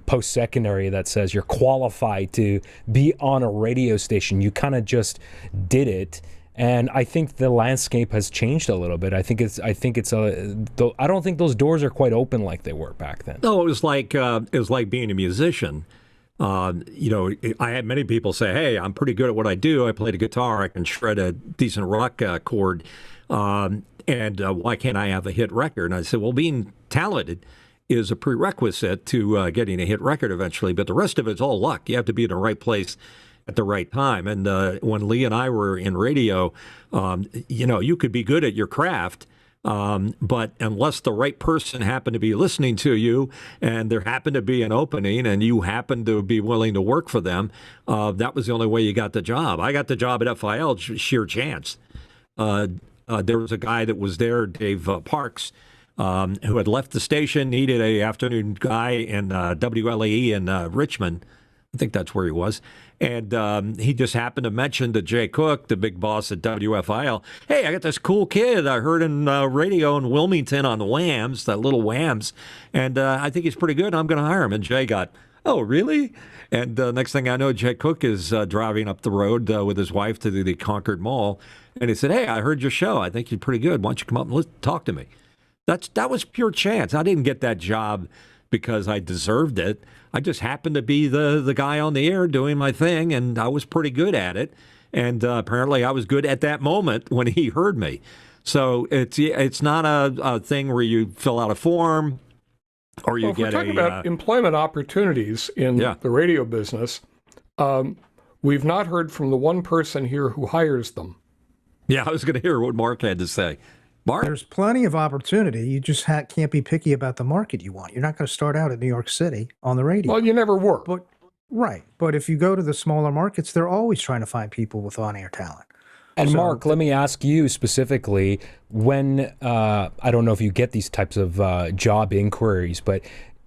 post-secondary that says you're qualified to be on a radio station. You kind of just did it. And I think the landscape has changed a little bit. I don't think those doors are quite open like they were back then. No, it was like being a musician. I had many people say, "Hey, I'm pretty good at what I do. I play the guitar. I can shred a decent rock chord. And why can't I have a hit record?" And I said, "Well, being talented is a prerequisite to getting a hit record eventually, but the rest of it's all luck. You have to be in the right place at the right time." And when Leigh and I were in radio, you could be good at your craft, but unless the right person happened to be listening to you and there happened to be an opening and you happened to be willing to work for them, that was the only way you got the job. I got the job at FIL sheer chance. There was a guy that was there, Dave Parks, who had left the station, needed a afternoon guy in WLAE in Richmond. I think that's where he was. And he just happened to mention to Jay Cook, the big boss at WFIL, "Hey, I got this cool kid I heard in radio in Wilmington on the Whams, that little Whams, and I think he's pretty good. I'm going to hire him." And Jay got, "Oh, really?" And next thing I know, Jay Cook is driving up the road with his wife to the Concord Mall. And he said, "Hey, I heard your show. I think you're pretty good. Why don't you come up and talk to me?" That was pure chance. I didn't get that job because I deserved it. I just happened to be the guy on the air doing my thing, and I was pretty good at it. And apparently I was good at that moment when he heard me. So it's not a thing where you fill out a form or you get if we're talking about employment opportunities in the radio business, we've not heard from the one person here who hires them. Yeah, I was going to hear what Mark had to say. Mark? There's plenty of opportunity. You just can't be picky about the market you want. You're not going to start out in New York City on the radio. Well, you never were. But if you go to the smaller markets, they're always trying to find people with on-air talent. And Mark, let me ask you specifically, when, I don't know if you get these types of job inquiries, but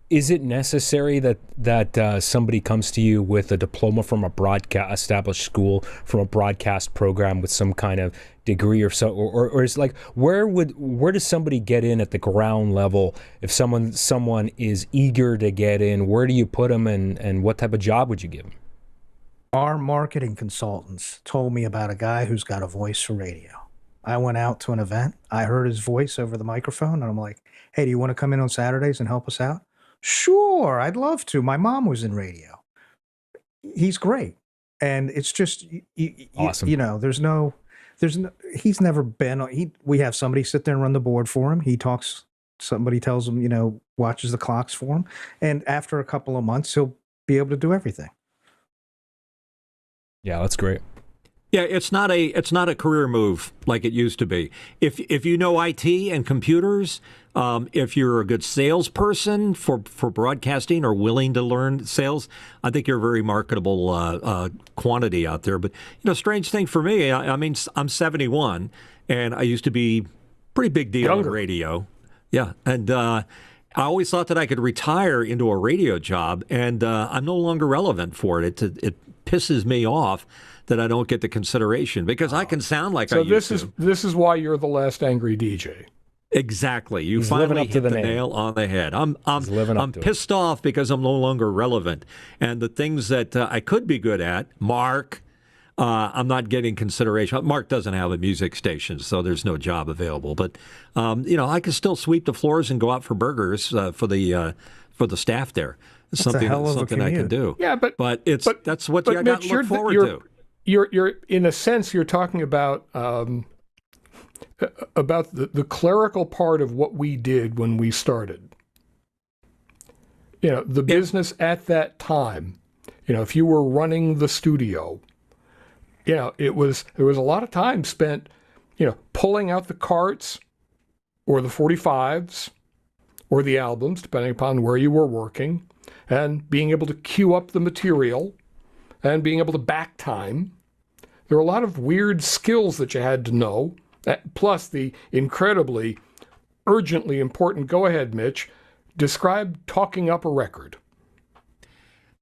is it necessary that somebody comes to you with a diploma from a established school, from a broadcast program with some kind of degree or so, or is like where does somebody get in at the ground level if someone is eager to get in? Where do you put them, and what type of job would you give them? Our marketing consultants told me about a guy who's got a voice for radio. I went out to an event. I heard his voice over the microphone, and I'm like, "Hey, do you want to come in on Saturdays and help us out?" "Sure, I'd love to. My mom was in radio." He's great. And it's just, awesome. He's never been, we have somebody sit there and run the board for him. He talks, somebody tells him, watches the clocks for him. And after a couple of months, he'll be able to do everything. Yeah, that's great. Yeah, it's not a career move like it used to be. If you know IT and computers, if you're a good salesperson for broadcasting or willing to learn sales, I think you're a very marketable quantity out there. But strange thing for me, I mean, I'm 71, and I used to be pretty big deal on radio. Yeah, and I always thought that I could retire into a radio job, and I'm no longer relevant for it. It pisses me off that I don't get the consideration because I can sound like I used to. So this is why you're the last angry DJ. Exactly. You finally hit the nail on the head. I'm pissed off because I'm no longer relevant. And the things that I could be good at, Mark, I'm not getting consideration. Mark doesn't have a music station, so there's no job available. But, I can still sweep the floors and go out for burgers for the staff there. It's That's a hell of a something I can commute. do. Yeah, that's what you got Mitch, to look forward to. You're in a sense, you're talking about the clerical part of what we did when we started. The business at that time. If you were running the studio, there was a lot of time spent, pulling out the carts or the 45s or the albums, depending upon where you were working, and being able to queue up the material and being able to back time. There were a lot of weird skills that you had to know, plus the incredibly urgently important, go ahead, Mitch, describe talking up a record.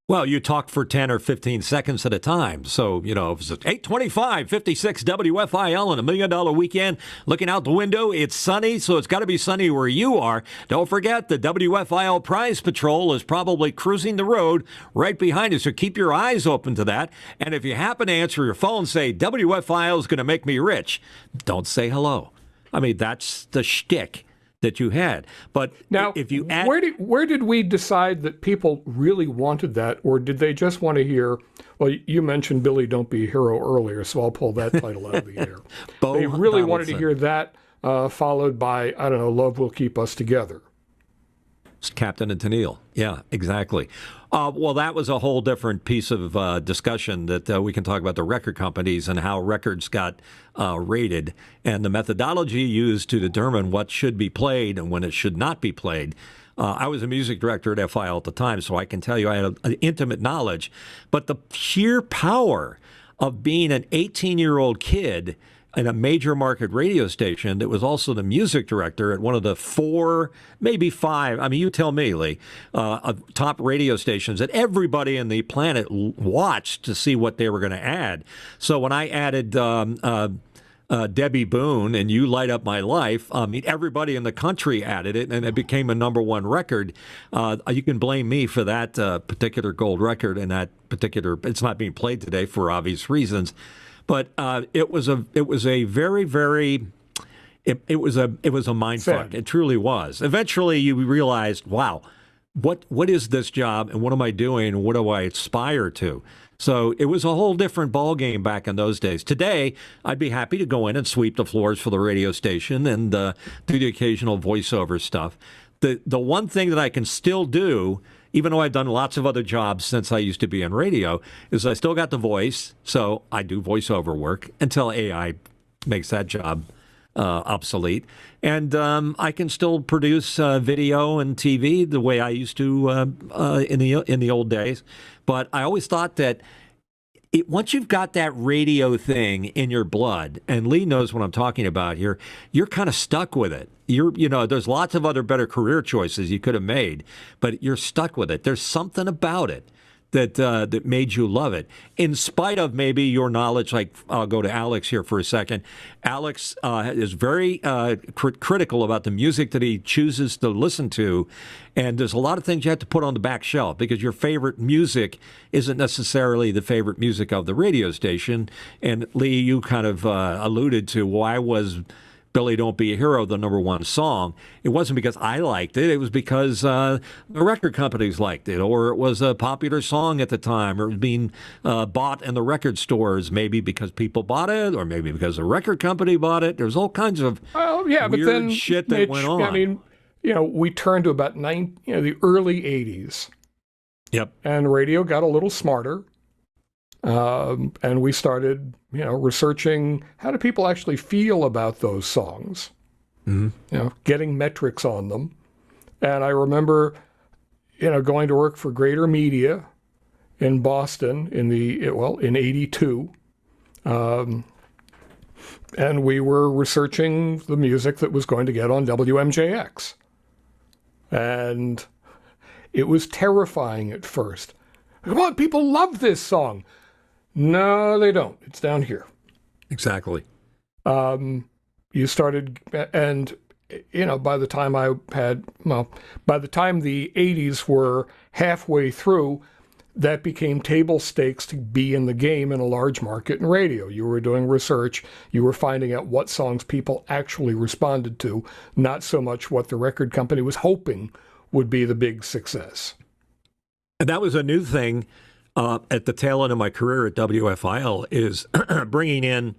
Well, you talk for 10 or 15 seconds at a time. So, if it's 8:25, 56 WFIL and $1 Million Weekend, looking out the window, it's sunny, so it's got to be sunny where you are. Don't forget, the WFIL Prize Patrol is probably cruising the road right behind you, so keep your eyes open to that. And if you happen to answer your phone, say, WFIL is going to make me rich, don't say hello. I mean, that's the shtick that you had. But now, if you add, where did we decide that people really wanted that, or did they just want to hear? Well, you mentioned Billy Don't Be a Hero earlier, so I'll pull that title out of the air. They really wanted to hear that, followed by, I don't know, Love Will Keep Us Together. Captain and Tennille. Yeah, exactly. Well, that was a whole different piece of discussion that we can talk about the record companies and how records got rated and the methodology used to determine what should be played and when it should not be played. I was a music director at FIL at the time, so I can tell you I had an intimate knowledge. But the sheer power of being an 18-year-old kid in a major market radio station that was also the music director at one of the 4, maybe 5, I mean, you tell me, Leigh, top radio stations that everybody in the planet watched to see what they were going to add. So when I added Debbie Boone and You Light Up My Life, I mean, everybody in the country added it, and it became a #1 record. You can blame me for that particular gold record and that particular, it's not being played today for obvious reasons. But it was a very, very it was a mind fuck. It truly was. Eventually, you realized, wow, what is this job and what am I doing and what do I aspire to? So it was a whole different ballgame back in those days. Today, I'd be happy to go in and sweep the floors for the radio station and do the occasional voiceover stuff. The one thing that I can still do, even though I've done lots of other jobs since I used to be in radio, is I still got the voice, so I do voiceover work until AI makes that job obsolete. And I can still produce video and TV the way I used to in the old days. But I always thought that once you've got that radio thing in your blood, and Leigh knows what I'm talking about here, you're kind of stuck with it. There's lots of other better career choices you could have made, but you're stuck with it. There's something about it that made you love it, in spite of maybe your knowledge. Like, I'll go to Alex here for a second. Alex is very critical about the music that he chooses to listen to, and there's a lot of things you have to put on the back shelf because your favorite music isn't necessarily the favorite music of the radio station. And Leigh, you kind of alluded to why was Billy Don't Be a Hero the #1 song. It wasn't because I liked it. It was because the record companies liked it, or it was a popular song at the time, or it was being bought in the record stores, maybe because people bought it, or maybe because the record company bought it. There's all kinds of weird shit that went on. I mean, we turned to about the early 80s. Yep. And radio got a little smarter. And we started, researching how do people actually feel about those songs, getting metrics on them. And I remember, going to work for Greater Media in Boston in 82. And we were researching the music that was going to get on WMJX. And it was terrifying at first. Come on, people love this song. No, they don't. It's down here. Exactly. You started, and, by the time by the time the 80s were halfway through, that became table stakes to be in the game in a large market in radio. You were doing research. You were finding out what songs people actually responded to, not so much what the record company was hoping would be the big success. And that was a new thing at the tail end of my career at WFIL, is bringing in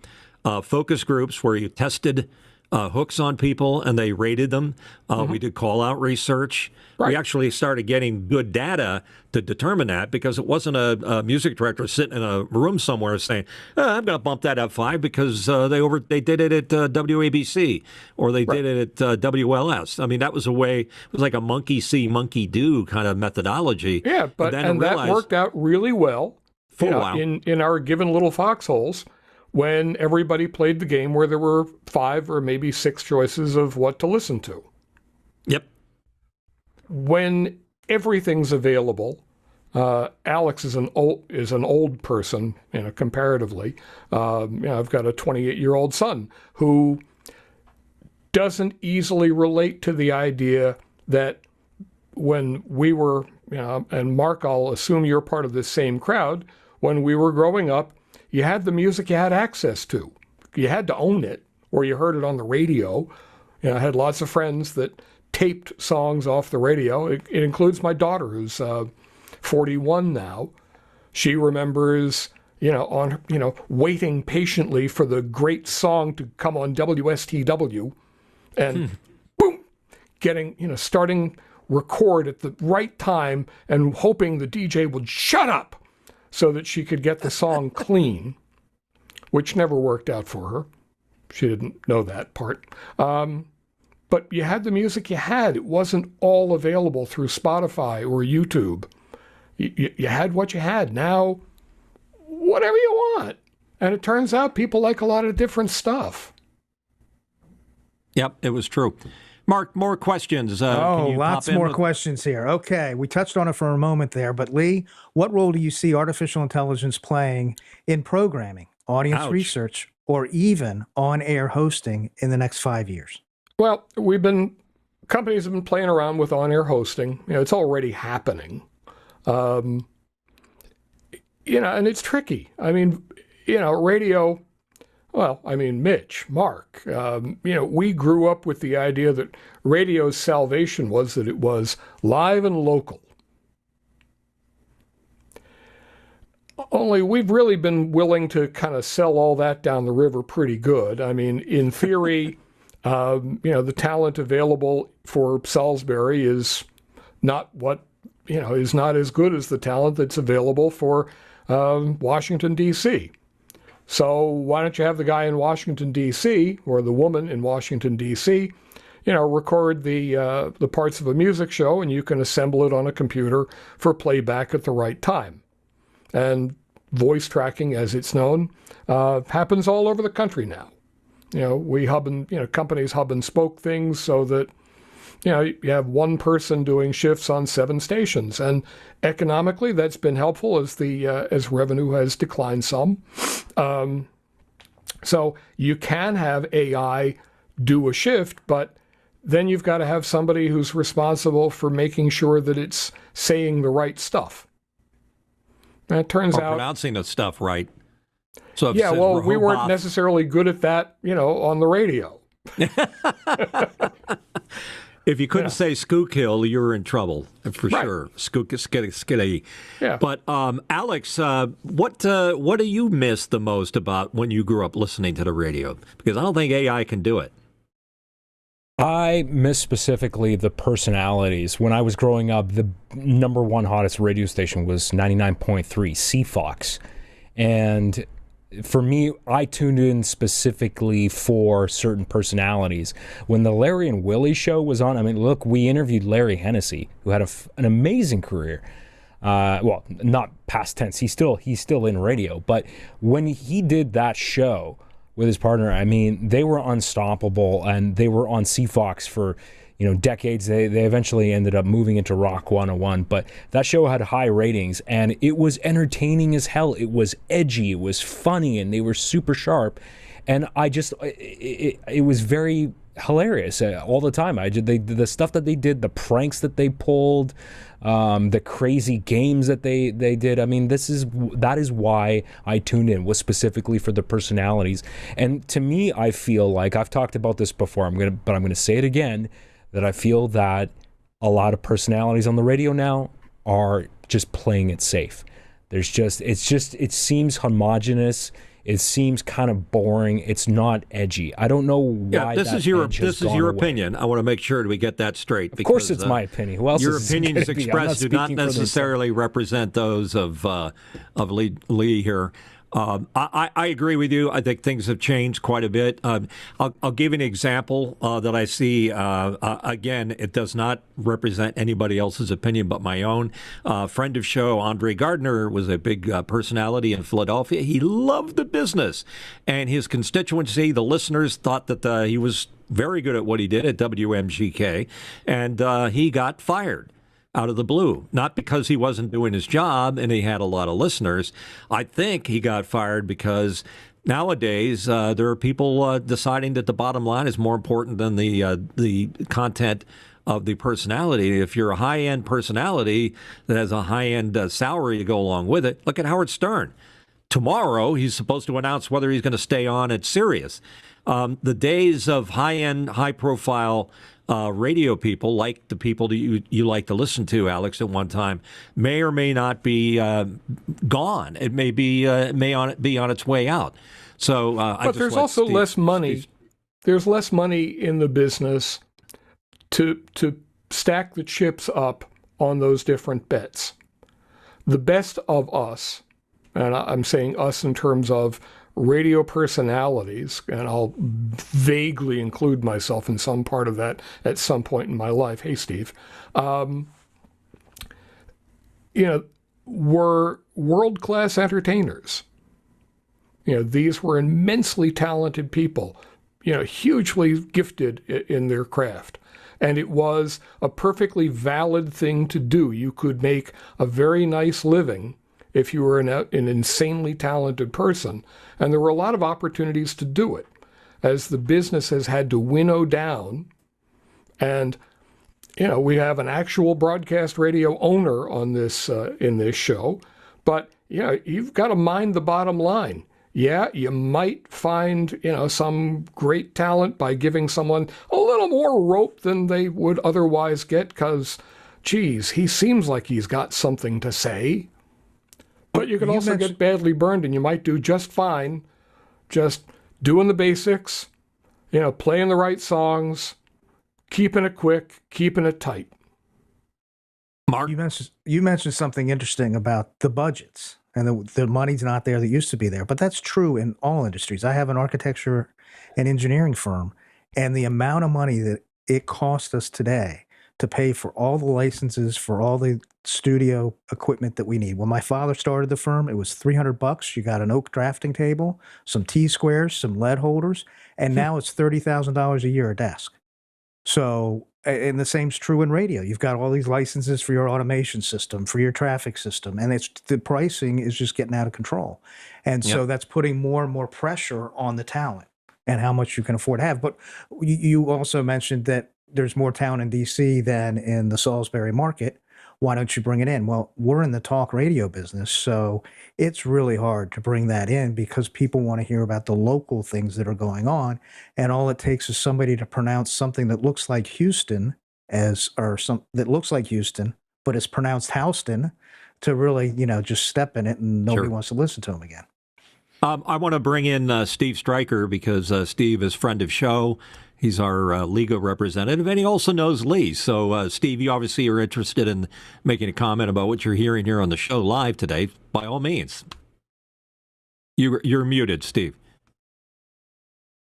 focus groups where you tested hooks on people and they rated them. We did call-out research. Right. We actually started getting good data to determine that, because it wasn't a music director sitting in a room somewhere saying, I'm going to bump that up 5 because they did it at WABC or they did it at WLS. I mean, that was a way, it was like a monkey see, monkey do kind of methodology. Yeah, but and that worked out really well in our given little foxholes, when everybody played the game where there were 5 or maybe 6 choices of what to listen to. Yep. When everything's available, Alex is an old person, comparatively. I've got a 28-year-old son who doesn't easily relate to the idea that when we were, and Mark, I'll assume you're part of this same crowd, when we were growing up, you had the music you had access to. You had to own it, or you heard it on the radio. I had lots of friends that taped songs off the radio. It includes my daughter, who's 41 now. She remembers, waiting patiently for the great song to come on WSTW, and boom, starting record at the right time and hoping the DJ would shut up so that she could get the song clean, which never worked out for her. She didn't know that part. But you had the music you had. It wasn't all available through Spotify or YouTube. You had what you had. Now, whatever you want. And it turns out people like a lot of different stuff. Yep, it was true. Mark, more questions. Lots more questions here. Okay, we touched on it for a moment there, but Leigh, what role do you see artificial intelligence playing in programming, audience research, or even on-air hosting in the next 5 years? Well, companies have been playing around with on-air hosting. It's already happening. And it's tricky. I mean, radio. Well, I mean, Mitch, Mark, we grew up with the idea that radio's salvation was that it was live and local. Only we've really been willing to kind of sell all that down the river pretty good. I mean, in theory, the talent available for Salisbury is not is not as good as the talent that's available for Washington, D.C. So why don't you have the guy in Washington, D.C., or the woman in Washington, D.C., record the parts of a music show, and you can assemble it on a computer for playback at the right time. And voice tracking, as it's known, happens all over the country now. We companies hub and spoke things so that, you have one person doing shifts on 7 stations, and economically that's been helpful as revenue has declined some. So you can have AI do a shift, but then you've got to have somebody who's responsible for making sure that it's saying the right stuff. And it turns out pronouncing the stuff right. So we weren't necessarily good at that, on the radio. If you couldn't say Schuylkill, you were in trouble for sure. Skiddy. Yeah. But Alex, what do you miss the most about when you grew up listening to the radio? Because I don't think AI can do it. I miss specifically the personalities. When I was growing up, the number one hottest radio station was 99.3 CFox, and for me, I tuned in specifically for certain personalities. When the Larry and Willie show was on, I mean, look, we interviewed Larry Hennessy, who had an amazing career. Well, not past tense. He's still in radio. But when he did that show with his partner, I mean, they were unstoppable, and they were on CFox for decades. They eventually ended up moving into Rock 101, but that show had high ratings, and it was entertaining as hell. It was edgy, it was funny, and they were super sharp. And it was very hilarious all the time. The stuff that they did, the pranks that they pulled, the crazy games that they did. I mean, that is why I tuned in, was specifically for the personalities. And to me, I feel like, I've talked about this before, but I'm gonna say it again, that I feel that a lot of personalities on the radio now are just playing it safe. It seems homogenous. It seems kind of boring. It's not edgy. I don't know why. Yeah, this is your opinion. I want to make sure we get that straight. Of course, it's my opinion. Who else? Your is opinions expressed do not necessarily represent those of Leigh here. I agree with you. I think things have changed quite a bit. I'll give you an example that I see. Again, it does not represent anybody else's opinion but my own. Friend of show, Andre Gardner, was a big personality in Philadelphia. He loved the business. And his constituency, the listeners, thought that he was very good at what he did at WMGK. And he got fired out of the blue, not because he wasn't doing his job and he had a lot of listeners. I think he got fired because nowadays there are people deciding that the bottom line is more important than the content of the personality. If you're a high-end personality that has a high-end salary to go along with it, look at Howard Stern. Tomorrow, he's supposed to announce whether he's going to stay on at Sirius. The days of high-end, high-profile radio people, like the people that you like to listen to, Alex, at one time, may or may not be gone. It may be on its way out. So, but there's also less money. There's less money in the business to stack the chips up on those different bets. The best of us, and I'm saying us in terms of radio personalities, and I'll vaguely include myself in some part of that at some point in my life. Hey, Steve. Were world-class entertainers. These were immensely talented people, hugely gifted in their craft. And it was a perfectly valid thing to do. You could make a very nice living if you were an insanely talented person. And there were a lot of opportunities to do it, as the business has had to winnow down. And, we have an actual broadcast radio owner on this in this show. But, you've got to mind the bottom line. Yeah, you might find, some great talent by giving someone a little more rope than they would otherwise get because, geez, he seems like he's got something to say. But you can also get badly burned, and you might do just fine, just doing the basics, playing the right songs, keeping it quick, keeping it tight. Mark? You mentioned something interesting about the budgets, and the money's not there that used to be there. But that's true in all industries. I have an architecture and engineering firm, and the amount of money that it costs us today to pay for all the licenses for all the studio equipment that we need. When my father started the firm, it was $300. You got an oak drafting table, some T-squares, some lead holders, and now it's $30,000 a year a desk. So, and the same's true in radio. You've got all these licenses for your automation system, for your traffic system, and the pricing is just getting out of control. And so that's putting more and more pressure on the talent and how much you can afford to have. But you also mentioned that there's more talent in D.C. than in the Salisbury market. Why don't you bring it in? Well, we're in the talk radio business, so it's really hard to bring that in because people want to hear about the local things that are going on, and all it takes is somebody to pronounce something that looks like Houston that looks like Houston, but it's pronounced Houston, to really, just step in it, and nobody wants to listen to them again. I want to bring in Steve Stryker because Steve is friend of show. He's our legal representative, and he also knows Leigh. So, Steve, you obviously are interested in making a comment about what you're hearing here on the show live today. By all means. You're muted, Steve.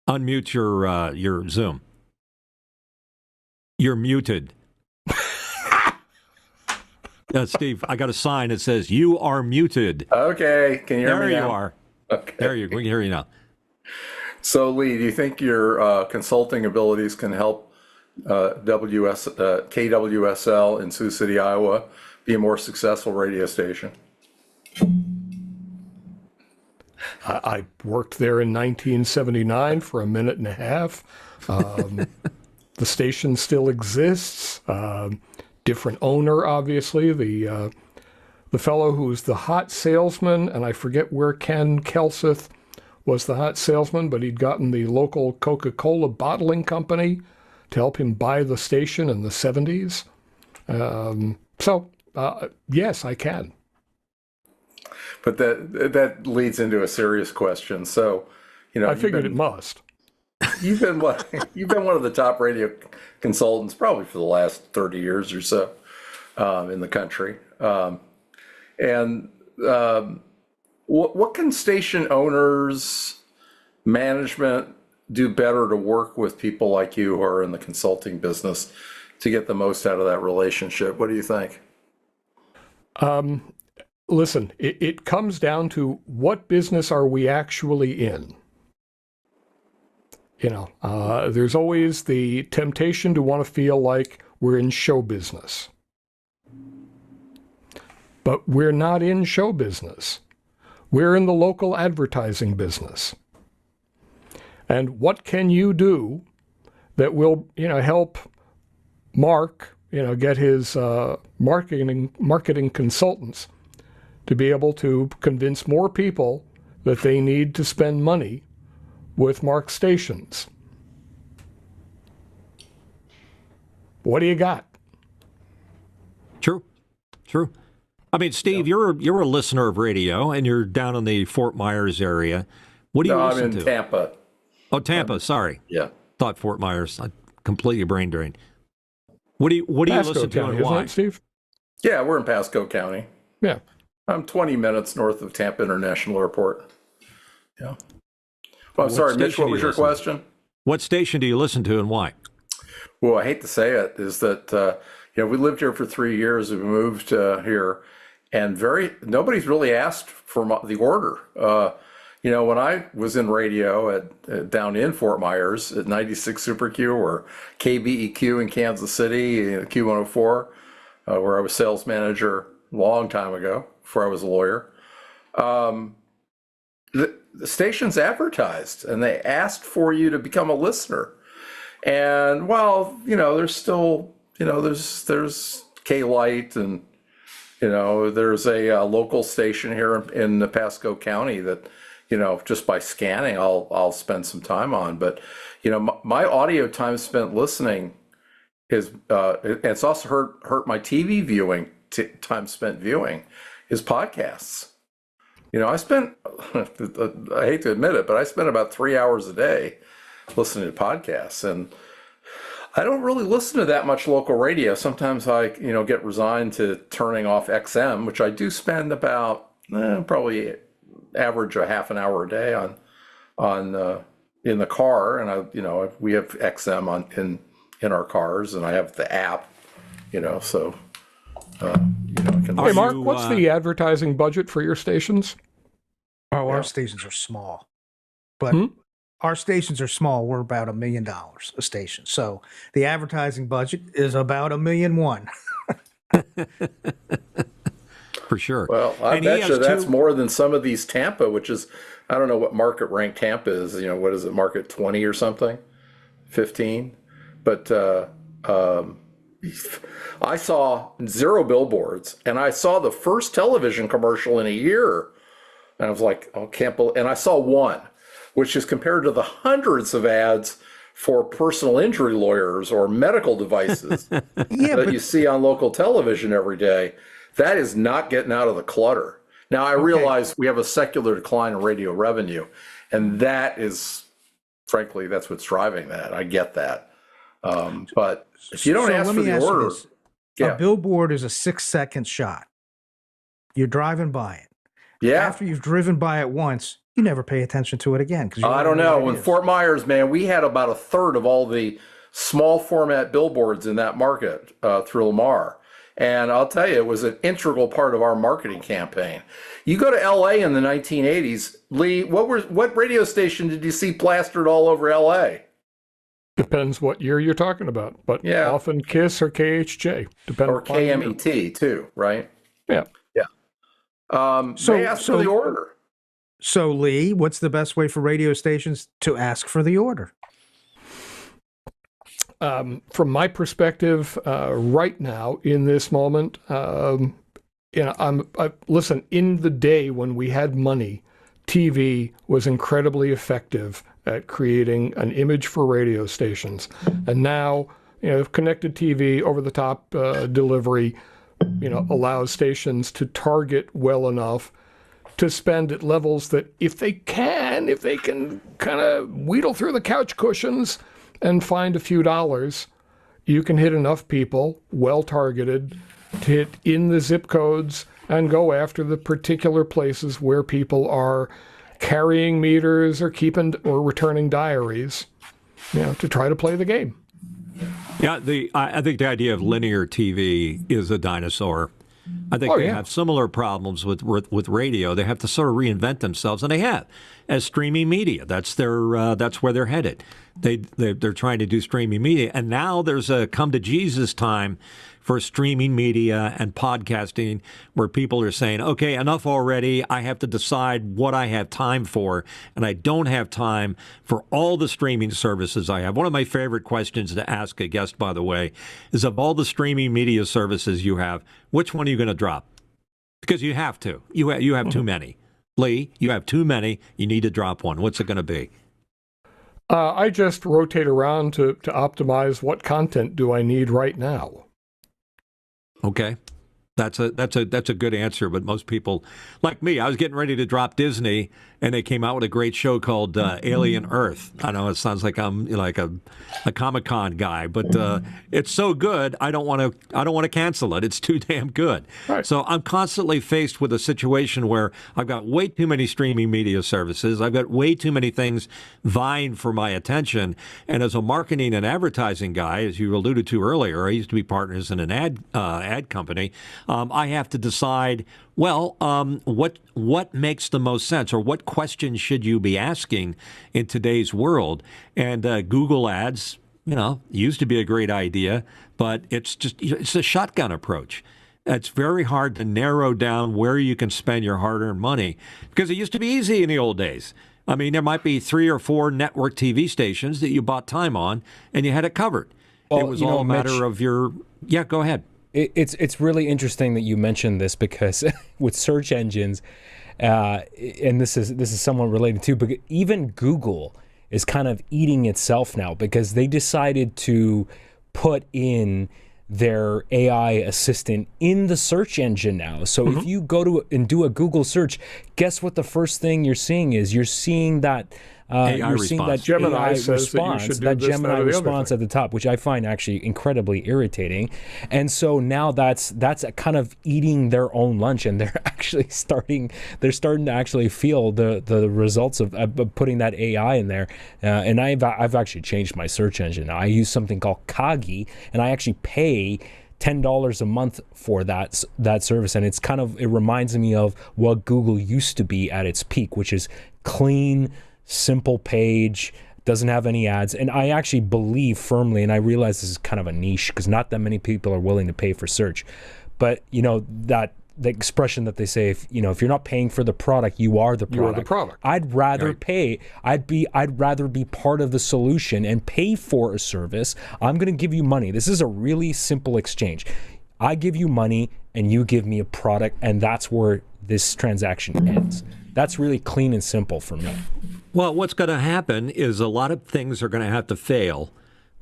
Unmute your Zoom. You're muted. Steve, I got a sign that says you are muted. Okay, can you hear me now? There you are. Okay. There you go. We can hear you now. So, Leigh, do you think your consulting abilities can help KWSL in Sioux City, Iowa, be a more successful radio station? I worked there in 1979 for a minute and a half. The station still exists. Different owner, obviously. The fellow who's the hot salesman, and I forget where Ken Kelseth was the hot salesman, but he'd gotten the local Coca-Cola bottling company to help him buy the station in the 70s. So, yes, I can. But that leads into a serious question. So, I figured it must. You've been one of the top radio consultants probably for the last 30 years or so in the country. What can station owners, management do better to work with people like you who are in the consulting business to get the most out of that relationship? What do you think? Listen, it comes down to what business are we actually in? There's always the temptation to want to feel like we're in show business. But we're not in show business. We're in the local advertising business. And what can you do that will, help Mark, get his marketing consultants to be able to convince more people that they need to spend money with Mark stations? What do you got? True. I mean, Steve, you're a listener of radio, and you're down in the Fort Myers area. What do you listen to? I'm in Tampa. Oh, Tampa. Sorry. Yeah. Thought Fort Myers. I completely brain drained. What do you listen to and why? Isn't it, Steve? Yeah, we're in Pasco County. Yeah. I'm 20 minutes north of Tampa International Airport. Yeah. Well, I'm sorry, Mitch, what was your question? What station do you listen to and why? Well, I hate to say it, is that we lived here for 3 years. We moved here, and nobody's really asked for the order. When I was in radio down in Fort Myers at 96 Super Q or KBEQ in Kansas City, Q104, where I was sales manager a long time ago before I was a lawyer. The stations advertised, and they asked for you to become a listener. And there's still, there's K-Light, and there's a local station here in Pasco County that, just by scanning, I'll spend some time on. But my audio time spent listening is it's also hurt my TV viewing time spent viewing is podcasts. I hate to admit it, but I spend about 3 hours a day listening to podcasts, and I don't really listen to that much local radio. Sometimes I, get resigned to turning off XM, which I do spend about probably average a half an hour a day on in the car, and we have XM in our cars, and I have the app, so. Hey, Mark, what's the advertising budget for your stations? Oh, our stations are small, but our stations are small. We're about $1 million a station. So the advertising budget is about $1.1 million. For sure. Well, I bet you that's more than some of these Tampa, which is, I don't know what market rank Tampa is. What is it, market 20 or something? 15? But I saw 0 billboards, and I saw the first television commercial in a year. And I was like, oh, can't believe. And I saw one, which is compared to the hundreds of ads for personal injury lawyers or medical devices that you see on local television every day. That is not getting out of the clutter. Now, I realize we have a secular decline in radio revenue, and that is, frankly, that's what's driving that. I get that. But if you don't ask for the order, a billboard is a 6-second shot. You're driving by it. Yeah. After you've driven by it once, you never pay attention to it again. I don't know. In Fort Myers, man, we had about 1/3 of all the small format billboards in that market through Lamar. And I'll tell you, it was an integral part of our marketing campaign. You go to LA in the 1980s, Lee, what radio station did you see plastered all over LA? Depends what year you're talking about, but often KISS or KHJ. Or KMET too, right? Yeah. They asked for the order. So, Lee, what's the best way for radio stations to ask for the order? From my perspective, right now, in this moment, listen, in the day when we had money, TV was incredibly effective at creating an image for radio stations. And now, connected TV, over-the-top delivery, allows stations to target well enough to spend at levels that if they can kind of wheedle through the couch cushions and find a few dollars, you can hit enough people, well targeted, to hit in the zip codes and go after the particular places where people are carrying meters or returning diaries, to try to play the game. Yeah, I think the idea of linear TV is a dinosaur. I think they have similar problems with radio. They have to sort of reinvent themselves, and they have as streaming media. That's where they're headed. They're trying to do streaming media, and now there's a come to Jesus time for streaming media and podcasting, where people are saying, okay, enough already. I have to decide what I have time for, and I don't have time for all the streaming services I have. One of my favorite questions to ask a guest, by the way, is of all the streaming media services you have, which one are you going to drop? Because you have to. You have too many. Leigh, you have too many. You need to drop one. What's it going to be? I just rotate around to optimize what content do I need right now. Okay. That's a good answer, but most people, like me, I was getting ready to drop Disney, and they came out with a great show called Alien Earth. I know it sounds like I'm like a Comic-Con guy, but it's so good, I don't want to cancel it. It's too damn good. Right. So I'm constantly faced with a situation where I've got way too many streaming media services. I've got way too many things vying for my attention. And as a marketing and advertising guy, as you alluded to earlier, I used to be partners in an ad company. I have to decide, what makes the most sense, or what questions should you be asking in today's world? And Google Ads, used to be a great idea, but it's a shotgun approach. It's very hard to narrow down where you can spend your hard-earned money, because it used to be easy in the old days. I mean, there might be 3 or 4 network TV stations that you bought time on, and you had it covered. Well, it was all a matter of your... Yeah, go ahead. It's really interesting that you mentioned this, because with search engines, and this is somewhat related too, but even Google is kind of eating itself now, because they decided to put in their AI assistant in the search engine now. So if you go to and do a Google search, guess what the first thing you're seeing is? You're seeing that Gemini says response, that Gemini response at the top, which I find actually incredibly irritating. And so now that's kind of eating their own lunch, and they're actually starting to actually feel the results of putting that AI in there. And I've actually changed my search engine now. I use something called Kagi, and I actually pay $10 a month for that service, and it reminds me of what Google used to be at its peak, which is clean, simple page, doesn't have any ads. And I actually believe firmly, and I realize this is kind of a niche because not that many people are willing to pay for search, but that the expression that they say, if you're not paying for the product, you are the product. You are the product. I'd rather pay. I'd rather be part of the solution and pay for a service. I'm going to give you money. This is a really simple exchange. I give you money and you give me a product, and that's where this transaction ends. That's really clean and simple for me. Well, what's going to happen is a lot of things are going to have to fail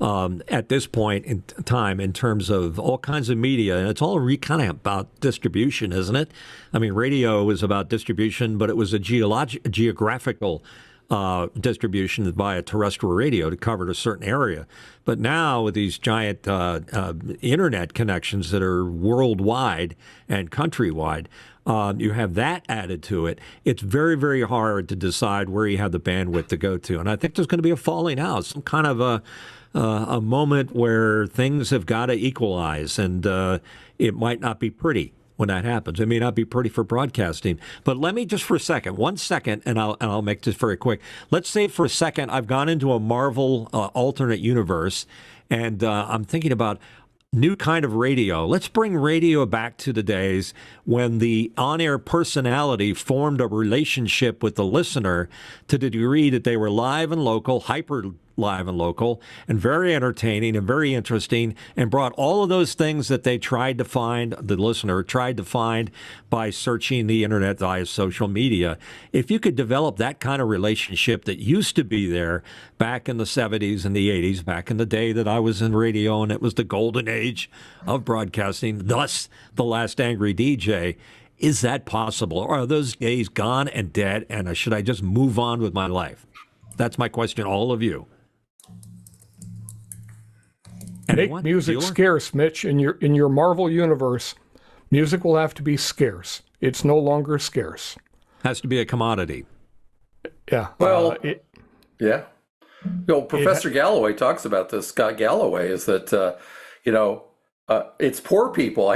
at this point in time in terms of all kinds of media. And it's all kind of about distribution, isn't it? I mean, radio was about distribution, but it was a geographical distribution via terrestrial radio to cover a certain area. But now with these giant internet connections that are worldwide and countrywide, you have that added to it. It's very, very hard to decide where you have the bandwidth to go to. And I think there's going to be a falling out, some kind of a moment where things have got to equalize, and it might not be pretty when that happens. It may not be pretty for broadcasting. But let me just for one second, and I'll make this very quick. Let's say for a second I've gone into a Marvel alternate universe, and I'm thinking about new kind of radio. Let's bring radio back to the days when the on-air personality formed a relationship with the listener to the degree that they were live and local, hyper live and local, and very entertaining and very interesting, and brought all of those things that they tried to find, the listener tried to find by searching the internet via social media. If you could develop that kind of relationship that used to be there back in the 70s and the 80s, back in the day that I was in radio and it was the golden age of broadcasting, thus the last angry DJ, is that possible? Or are those days gone and dead, and should I just move on with my life? That's my question, all of you. Anyone? Make music Bueller? scarce, Mitch. In your Marvel universe, music will have to be scarce. It's no longer scarce. Has to be a commodity. Yeah. Well, yeah. Professor Galloway talks about this. Scott Galloway is that it's poor people.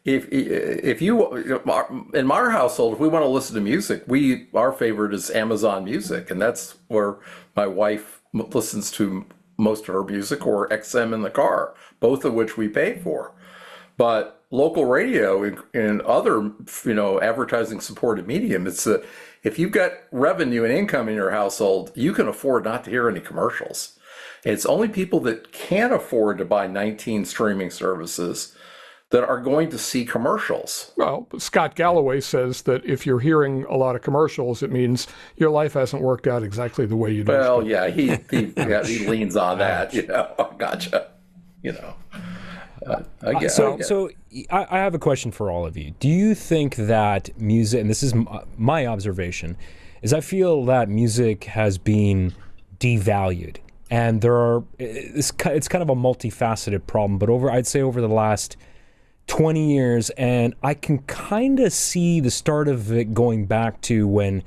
If you in our household, if we want to listen to music, our favorite is Amazon Music, and that's where my wife listens to most of her music, or XM in the car, both of which we pay for. But local radio and other advertising supported medium, it's if you've got revenue and income in your household, you can afford not to hear any commercials. It's only people that can't afford to buy 19 streaming services that are going to see commercials. Well, Scott Galloway says that if you're hearing a lot of commercials, it means your life hasn't worked out exactly the way you'd wish. Well, yeah, he leans on that. Gotcha. I guess. So I have a question for all of you. Do you think that music, and this is my observation, is I feel that music has been devalued, and it's kind of a multifaceted problem. But I'd say over the last 20 years, and I can kind of see the start of it going back to when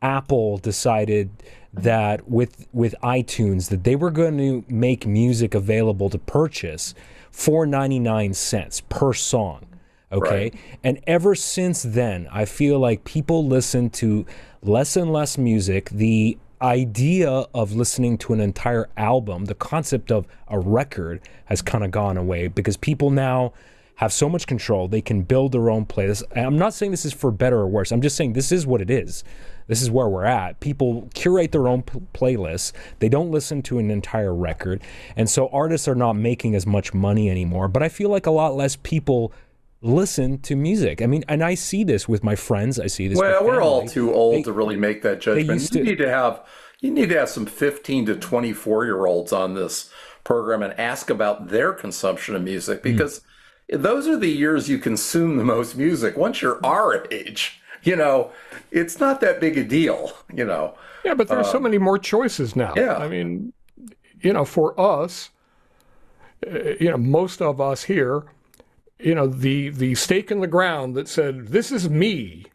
Apple decided that with iTunes that they were going to make music available to purchase for 99 cents per song. Okay. Right. And ever since then, I feel like people listen to less and less music. The idea of listening to an entire album, the concept of a record, has kind of gone away because people now have so much control. They can build their own playlist. And I'm not saying this is for better or worse. I'm just saying this is what it is. This is where we're at. People curate their own playlists. They don't listen to an entire record. And so artists are not making as much money anymore. But I feel like a lot less people listen to music. I mean, and I see this with my friends. I see this with we're all family. too old to really make that judgment. You need to have some 15 to 24-year-olds on this program and ask about their consumption of music, because those are the years you consume the most music. Once you're our age, it's not that big a deal, Yeah, but there's so many more choices now. Yeah. I mean, for us, most of us here, the stake in the ground that said, this is me,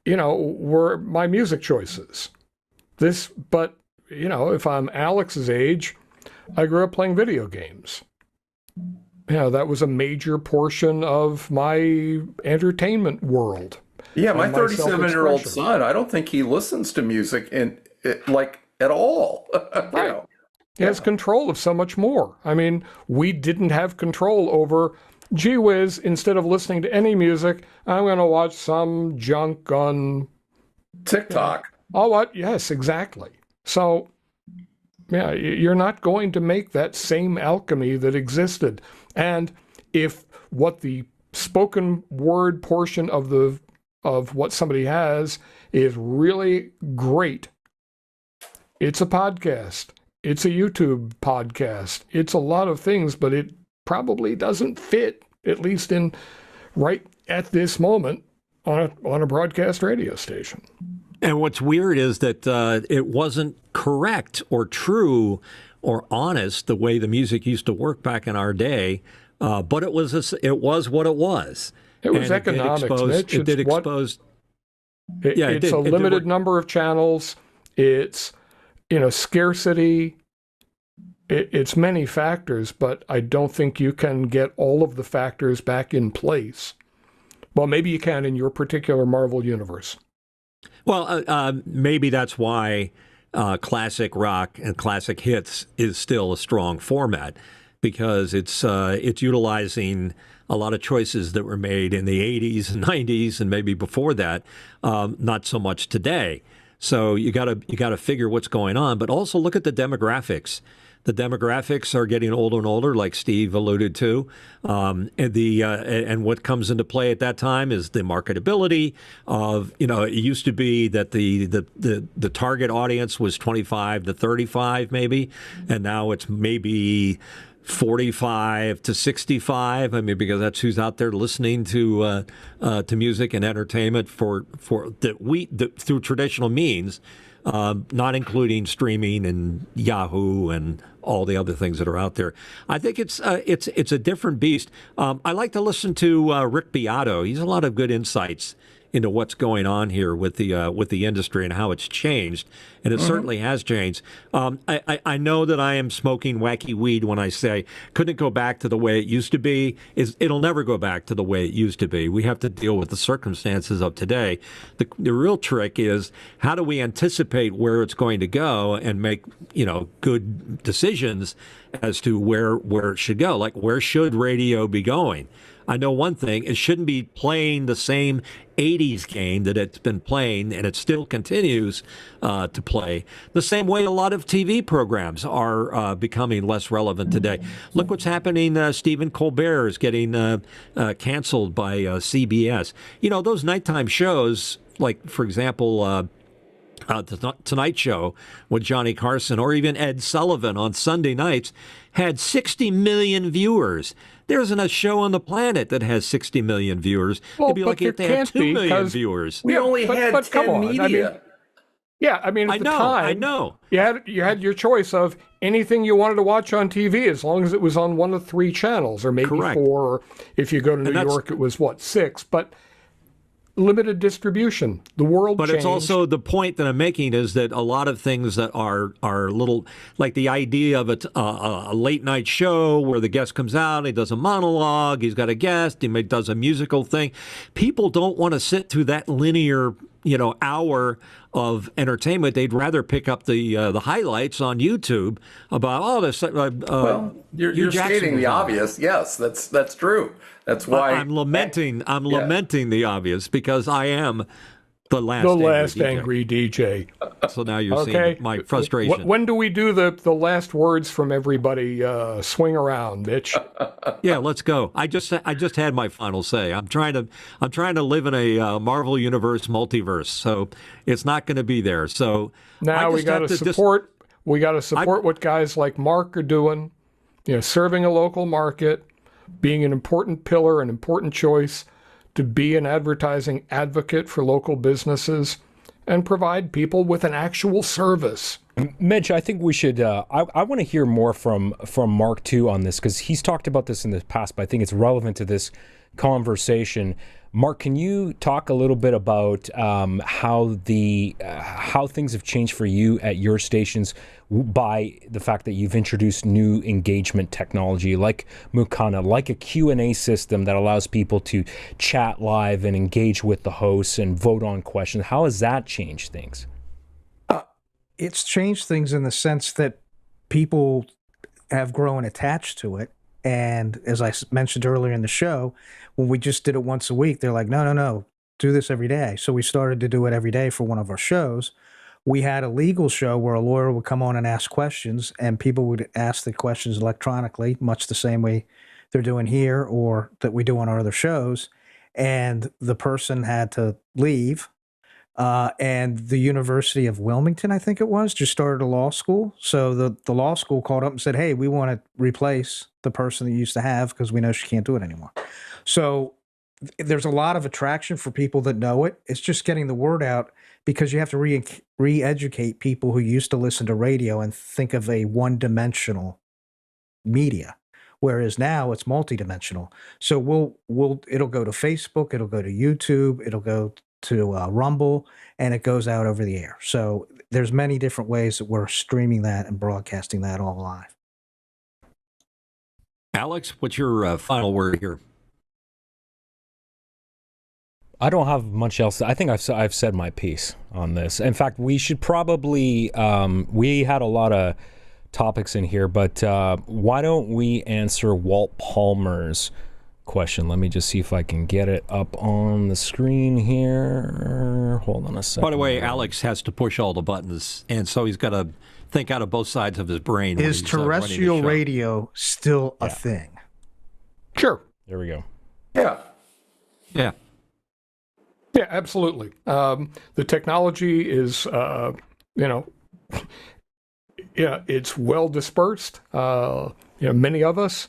were my music choices. But if I'm Alex's age, I grew up playing video games. That was a major portion of my entertainment world. Yeah, my 37-year-old son, I don't think he listens to music at all. Right. He has control of so much more. I mean, we didn't have control over, gee whiz, instead of listening to any music, I'm going to watch some junk on TikTok. Oh, what? Yes, exactly. So, yeah, you're not going to make that same alchemy that existed. And if what the spoken word portion of what somebody has is really great, it's a podcast, it's a YouTube podcast, it's a lot of things, but it probably doesn't fit, at least in right at this moment, on a broadcast radio station. And what's weird is that it wasn't correct or true or honest the way the music used to work back in our day, but it was what it was. It was economics, Mitch. It did expose. It's a limited number of channels. It's scarcity. It's many factors, but I don't think you can get all of the factors back in place. Well, maybe you can in your particular Marvel universe. Well, maybe that's why classic rock and classic hits is still a strong format, because it's utilizing a lot of choices that were made in the 80s and 90s and maybe before that, not so much today. So you gotta figure what's going on, but also look at the demographics. The demographics are getting older and older, like Steve alluded to, and what comes into play at that time is the marketability of, it used to be that the target audience was 25 to 35 maybe, and now it's maybe 45 to 65. I mean, because that's who's out there listening to music and entertainment through traditional means. Not including streaming and Yahoo and all the other things that are out there. I think it's a different beast. I like to listen to Rick Beato. He's a lot of good insights into what's going on here with the industry and how it's changed, and it certainly has changed. I know that I am smoking wacky weed when I say couldn't go back to the way it used to be. It'll never go back to the way it used to be. We have to deal with the circumstances of today. The real trick is how do we anticipate where it's going to go and make good decisions as to where it should go. Like, where should radio be going? I know one thing, it shouldn't be playing the same 80s game that it's been playing, and it still continues to play. The same way a lot of TV programs are becoming less relevant today. Look what's happening. Stephen Colbert is getting canceled by CBS. Those nighttime shows, like, for example, the Tonight Show with Johnny Carson, or even Ed Sullivan on Sunday nights, had 60 million viewers. There isn't a show on the planet that has 60 million viewers. Well, it'd be like if they had 2 million viewers. We only had 10 media. At the time, I know. You had your choice of anything you wanted to watch on TV, as long as it was on one of 3 channels, or maybe Correct. 4. Or if you go to New York, it was 6. But limited distribution. The world But changed. it's also the point that I'm making is that a lot of things that are little, like the idea of a late night show where the guest comes out, he does a monologue, he's got a guest, he does a musical thing. People don't want to sit through that linear, hour of entertainment. They'd rather pick up the highlights on YouTube about this. You're stating the obvious. Yes, that's true. That's why I'm lamenting the obvious, because I am the last angry DJ. So now you're seeing my frustration. When do we do the last words from everybody? Swing around, bitch. Yeah, let's go. I just had my final say. I'm trying to live in a Marvel Universe multiverse, so it's not going to be there. So now we got to support. We got to support what guys like Mark are doing. Serving a local market, being an important pillar, an important choice to be an advertising advocate for local businesses and provide people with an actual service. Mitch, I think we should, I want to hear more from Mark too on this, because he's talked about this in the past, but I think it's relevant to this conversation. Mark, can you talk a little bit about how things have changed for you at your stations by the fact that you've introduced new engagement technology like Mukana, like a Q&A system that allows people to chat live and engage with the hosts and vote on questions? How has that changed things? It's changed things in the sense that people have grown attached to it. And as I mentioned earlier in the show, when we just did it once a week, they're like, no, do this every day. So we started to do it every day for one of our shows. We had a legal show where a lawyer would come on and ask questions, and people would ask the questions electronically, much the same way they're doing here or that we do on our other shows. And the person had to leave. And the University of Wilmington, I think it was, just started a law school. So the law school called up and said, hey, we want to replace the person that you used to have because we know she can't do it anymore. So there's a lot of attraction for people that know it. It's just getting the word out, because you have to re-educate people who used to listen to radio and think of a one-dimensional media, whereas now it's multidimensional. So it'll go to Facebook, it'll go to YouTube, it'll go to Rumble, and it goes out over the air. So there's many different ways that we're streaming that and broadcasting that all live. Alex, what's your final word here? I don't have much else. I think I've said my piece on this. In fact, we should probably, we had a lot of topics in here, but why don't we answer Walt Palmer's question? Let me just see if I can get it up on the screen here. here. Hold on a second. By the way, Alex has to push all the buttons, and so he's got to think out of both sides of his brain. Is terrestrial radio still a thing? Sure. There we go. Yeah. Yeah. Yeah, absolutely. The technology is, it's well dispersed. Many of us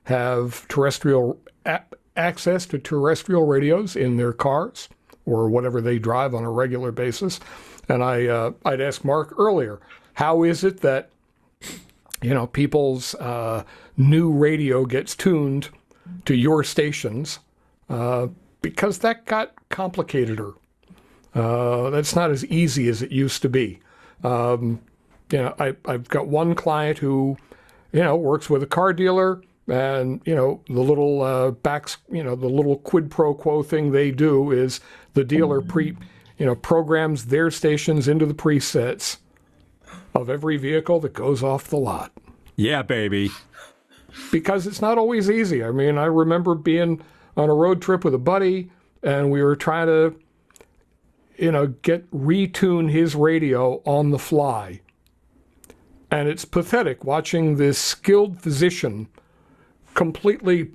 have terrestrial access to terrestrial radios in their cars or whatever they drive on a regular basis. And I'd asked Mark earlier, how is it that people's new radio gets tuned to your stations? Because that got complicateder. That's not as easy as it used to be. I've got one client who, works with a car dealer, and the little the little quid pro quo thing they do is the dealer programs their stations into the presets of every vehicle that goes off the lot. Yeah, baby. Because it's not always easy. I mean, I remember being on a road trip with a buddy, and we were trying to, retune his radio on the fly. And it's pathetic watching this skilled physician completely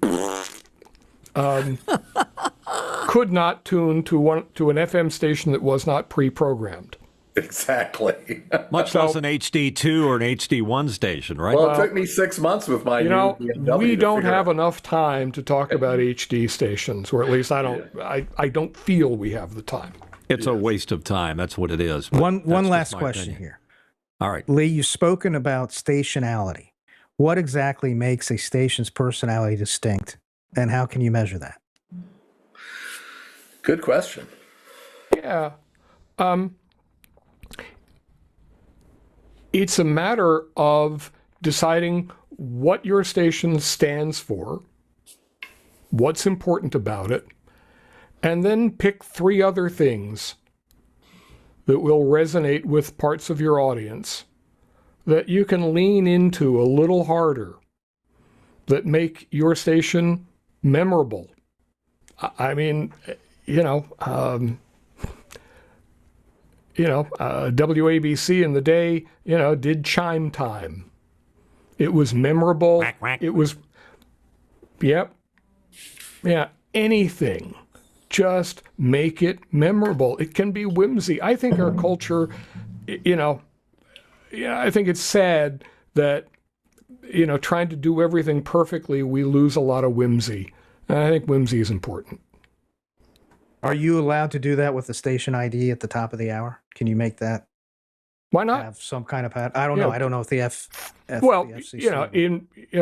could not tune to an FM station that was not pre-programmed. Exactly. Much less an HD2 or an HD1 station, right? Well, it took me 6 months with my new BMW we to don't figure have out. enough time to talk about HD stations, or at least I don't feel we have the time. It's a waste of time. That's what it is. But One that's last just my question opinion. here. All right. Leigh, you've spoken about stationality. What exactly makes a station's personality distinct, and how can you measure that? Good question. Yeah. It's a matter of deciding what your station stands for, what's important about it, and then pick 3 other things that will resonate with parts of your audience that you can lean into a little harder, that make your station memorable. I mean, WABC in the day, did chime time. It was memorable. Quack, quack. It was, yep. Yeah, anything. Just make it memorable. It can be whimsy. I think our culture, I think it's sad that, trying to do everything perfectly, we lose a lot of whimsy. And I think whimsy is important. Are you allowed to do that with the station ID at the top of the hour? Can you make that Why not? have some kind of pattern? I don't know. I don't know if the Well, the FCC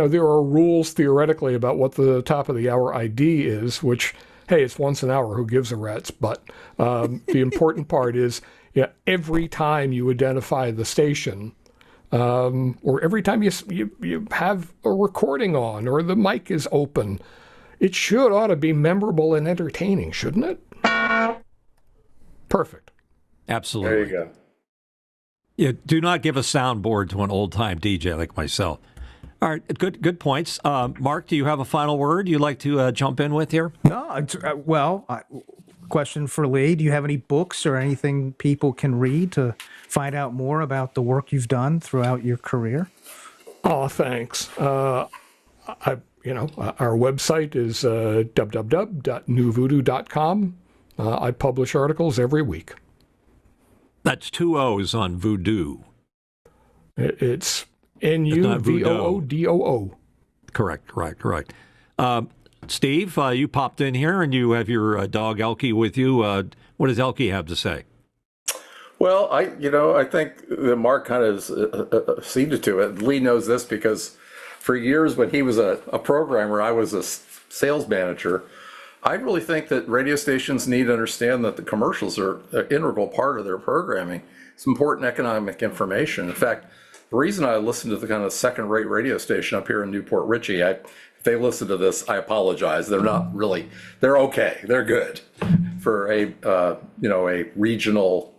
there are rules theoretically about what the top of the hour ID is, which, hey, it's once an hour. Who gives a rat's? But the important part is, every time you identify the station, or every time you have a recording on or the mic is open, it ought to be memorable and entertaining, shouldn't it? Perfect. Absolutely. There you go. Yeah, do not give a soundboard to an old-time DJ like myself. All right, good points. Mark, do you have a final word you'd like to jump in with here? No. Question for Leigh. Do you have any books or anything people can read to find out more about the work you've done throughout your career? Oh, thanks. Our website is www.nuvoodoo.com. I publish articles every week. That's 2 O's on voodoo. It's not voodoo. NuVoodoo. Correct. Steve, you popped in here and you have your dog Elkie with you. What does Elkie have to say? Well, I think that Mark kind of ceded to it. Leigh knows this because for years when he was a programmer, I was a sales manager. I really think that radio stations need to understand that the commercials are an integral part of their programming. It's important economic information. In fact, the reason I listen to the kind of second-rate radio station up here in Newport Richey, if they listen to this, I apologize. They're not really, they're okay. They're good for a regional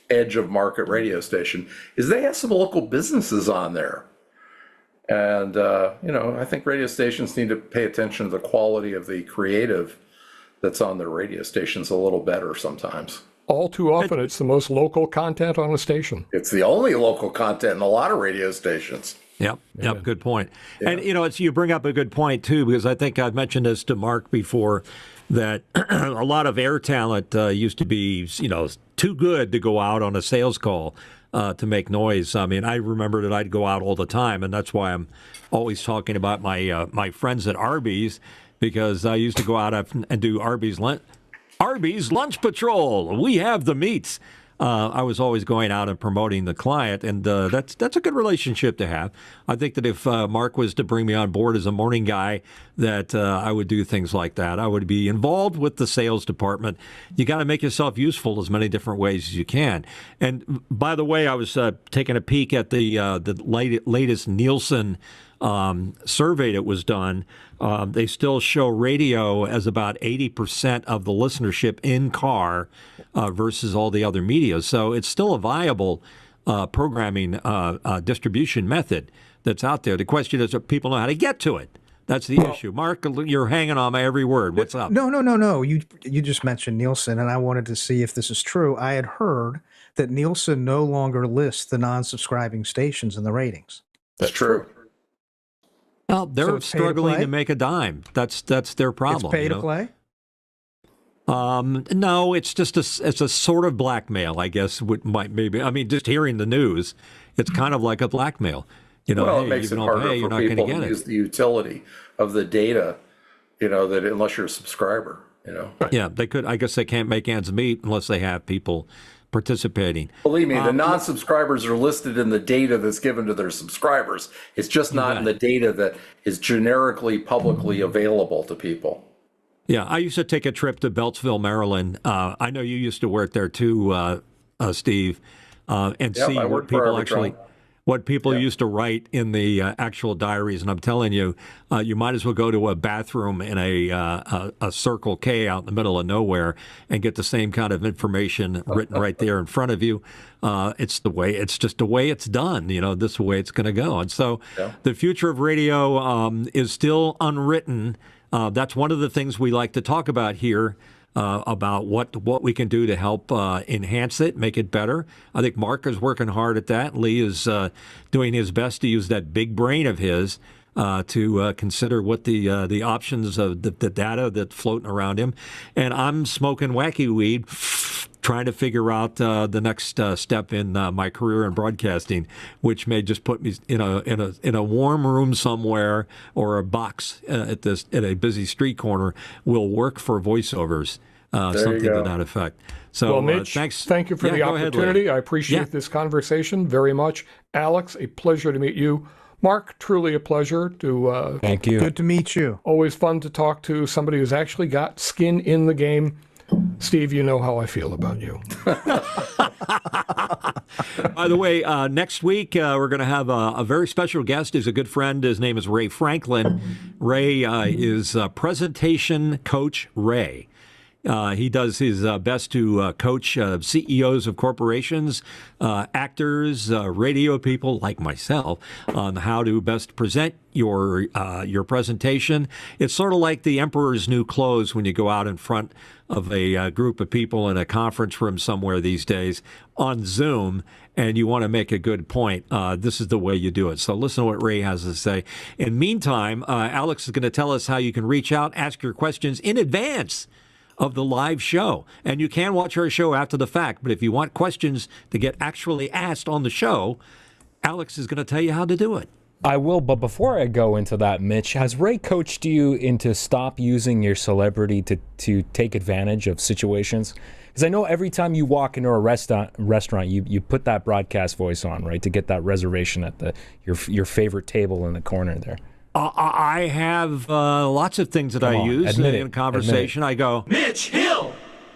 edge of market radio station, is they have some local businesses on there. And, I think radio stations need to pay attention to the quality of the creative that's on their radio stations a little better sometimes. all too often it's the most local content on a station. It's the only local content in a lot of radio stations. Yep, good point. Yeah. And, you bring up a good point, too, because I think I've mentioned this to Mark before, that a lot of air talent used to be, too good to go out on a sales call to make noise. I mean, I remember that I'd go out all the time, and that's why I'm always talking about my friends at Arby's, because I used to go out and do Arby's Lunch Patrol. We have the meats. I was always going out and promoting the client, and that's a good relationship to have. I think that if Mark was to bring me on board as a morning guy, that I would do things like that. I would be involved with the sales department. You got to make yourself useful as many different ways as you can. And by the way, I was taking a peek at the latest Nielsen survey that was done. They still show radio as about 80% of the listenership in car versus all the other media. So it's still a viable programming distribution method that's out there. The question is, do people know how to get to it? That's the issue. Mark, you're hanging on my every word. What's up? No. You just mentioned Nielsen, and I wanted to see if this is true. I had heard that Nielsen no longer lists the non-subscribing stations in the ratings. That's true. Well, they're struggling to make a dime. That's their problem. It's pay to play? No, it's just it's a sort of blackmail, I guess. Maybe. I mean, just hearing the news, it's kind of like a blackmail. Well, hey, it makes it harder harder for people to use the utility of the data. That unless you're a subscriber. Yeah, they could. I guess they can't make ends meet unless they have people participating. Believe me, the non-subscribers are listed in the data that's given to their subscribers. It's just not in the data that is generically publicly available to people. Yeah, I used to take a trip to Beltsville, Maryland. I know you used to work there too, Steve, and see what people used to write in the actual diaries. And I'm telling you, you might as well go to a bathroom in a Circle K out in the middle of nowhere and get the same kind of information written right there in front of you. It's just the way it's done. This is the way it's going to go. And so the future of radio is still unwritten. That's one of the things we like to talk about here. About what we can do to help enhance it, make it better. I think Mark is working hard at that. Leigh is doing his best to use that big brain of his to consider what the options of the data that's floating around him. And I'm smoking wacky weed, trying to figure out the next step in my career in broadcasting, which may just put me in a warm room somewhere, or a box at a busy street corner will work for voiceovers. Something to that effect. So, well, Mitch, thank you for the opportunity. I appreciate this conversation very much. Alex, a pleasure to meet you. Mark, truly a pleasure to. Thank you. Good to meet you. Always fun to talk to somebody who's actually got skin in the game. Steve, you know how I feel about you. By the way, next week we're going to have a very special guest. He's a good friend. His name is Ray Franklin. Ray is presentation coach Ray. He does his best to coach CEOs of corporations, actors, radio people like myself on how to best present your presentation. It's sort of like the emperor's new clothes when you go out in front of a group of people in a conference room somewhere these days on Zoom, and you want to make a good point. This is the way you do it. So listen to what Ray has to say. In the meantime, Alex is going to tell us how you can reach out, ask your questions in advance of the live show. And you can watch our show after the fact, but if you want questions to get actually asked on the show, Alex is going to tell you how to do it. I will, but before I go into that, Mitch, has Ray coached you into stop using your celebrity to take advantage of situations? Because I know every time you walk into a restaurant, you put that broadcast voice on, right, to get that reservation at your favorite table in the corner there. I have lots of things that I use in a conversation. I go, Mitch Hill,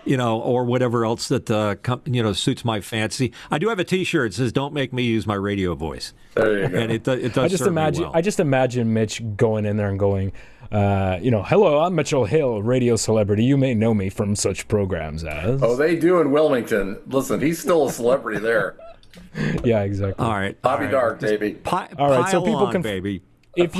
or whatever else that suits my fancy. I do have a T-shirt that says, "Don't make me use my radio voice." There you go. And it does. I just imagine Mitch going in there and going, "Hello, I'm Mitchell Hill, radio celebrity. You may know me from such programs as." Oh, they do in Wilmington. Listen, he's still a celebrity there. Yeah, exactly. All right, Bobby Dark, baby. All right, so people can baby. If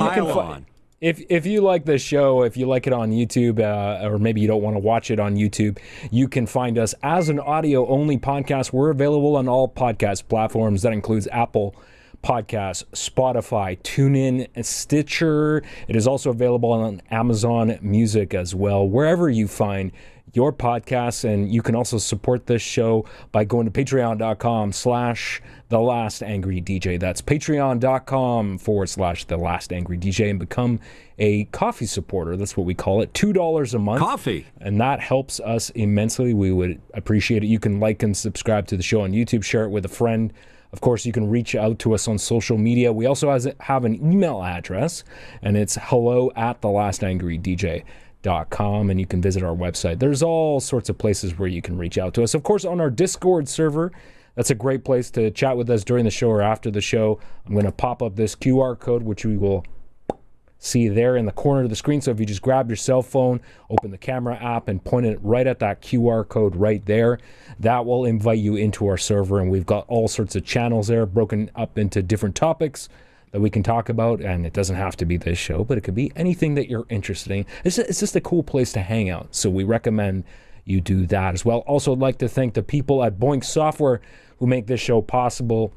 If you like this show, if you like it on YouTube, or maybe you don't want to watch it on YouTube, you can find us as an audio-only podcast. We're available on all podcast platforms. That includes Apple Podcasts, Spotify, TuneIn, and Stitcher. It is also available on Amazon Music as well, wherever you find your podcasts. And you can also support this show by going to patreon.com/TheLastAngryDJ. That's patreon.com/TheLastAngryDJ and become a coffee supporter. That's what we call it. $2 a month. Coffee. And that helps us immensely. We would appreciate it. You can like and subscribe to the show on YouTube, share it with a friend. Of course, you can reach out to us on social media. We also have an email address, and it's hello@thelastangry.dj.com, and you can visit our website. There's all sorts of places where you can reach out to us. Of course, on our Discord server, that's a great place to chat with us during the show or after the show. I'm going to pop up this QR code, which we will see there in the corner of the screen. So if you just grab your cell phone, open the camera app, and point it right at that QR code right there, that will invite you into our server. And we've got all sorts of channels there broken up into different topics that we can talk about. And it doesn't have to be this show, but it could be anything that you're interested in. It's just a cool place to hang out. So we recommend you do that as well. Also, I'd like to thank the people at Boink Software who make this show possible,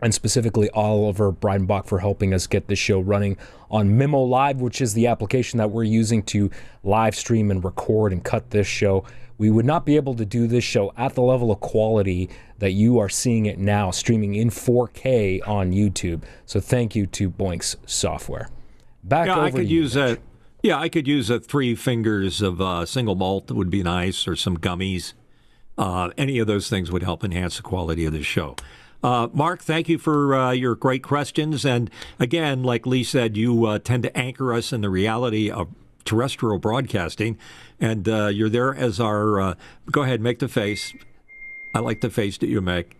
and specifically Oliver Breidenbach for helping us get this show running on Mimo Live, which is the application that we're using to live stream and record and cut this show. We would not be able to do this show at the level of quality that you are seeing it now, streaming in 4K on YouTube. So thank you to Boink's Software. Back over I could to you, use Mitch. I could use 3 fingers of single malt would be nice, or some gummies. Any of those things would help enhance the quality of the show. Mark, thank you for your great questions. And again, like Leigh said, you tend to anchor us in the reality of terrestrial broadcasting. And you're there as our, go ahead, make the face. I like the face that you make.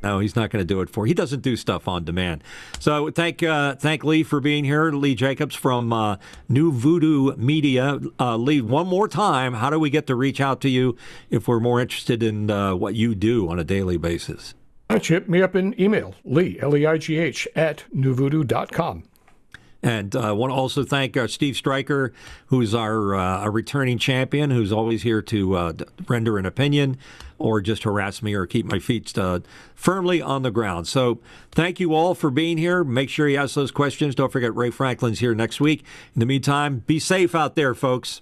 No, he's not going to do it for you. He doesn't do stuff on demand. So thank Leigh for being here. Leigh Jacobs from NuVoodoo Media. Leigh, one more time, how do we get to reach out to you if we're more interested in what you do on a daily basis? Hit me up in email, Leigh, Leigh, @NuVoodoo.com. And I want to also thank Steve Stryker, who's our returning champion, who's always here to render an opinion or just harass me or keep my feet firmly on the ground. So thank you all for being here. Make sure you ask those questions. Don't forget Ray Franklin's here next week. In the meantime, be safe out there, folks.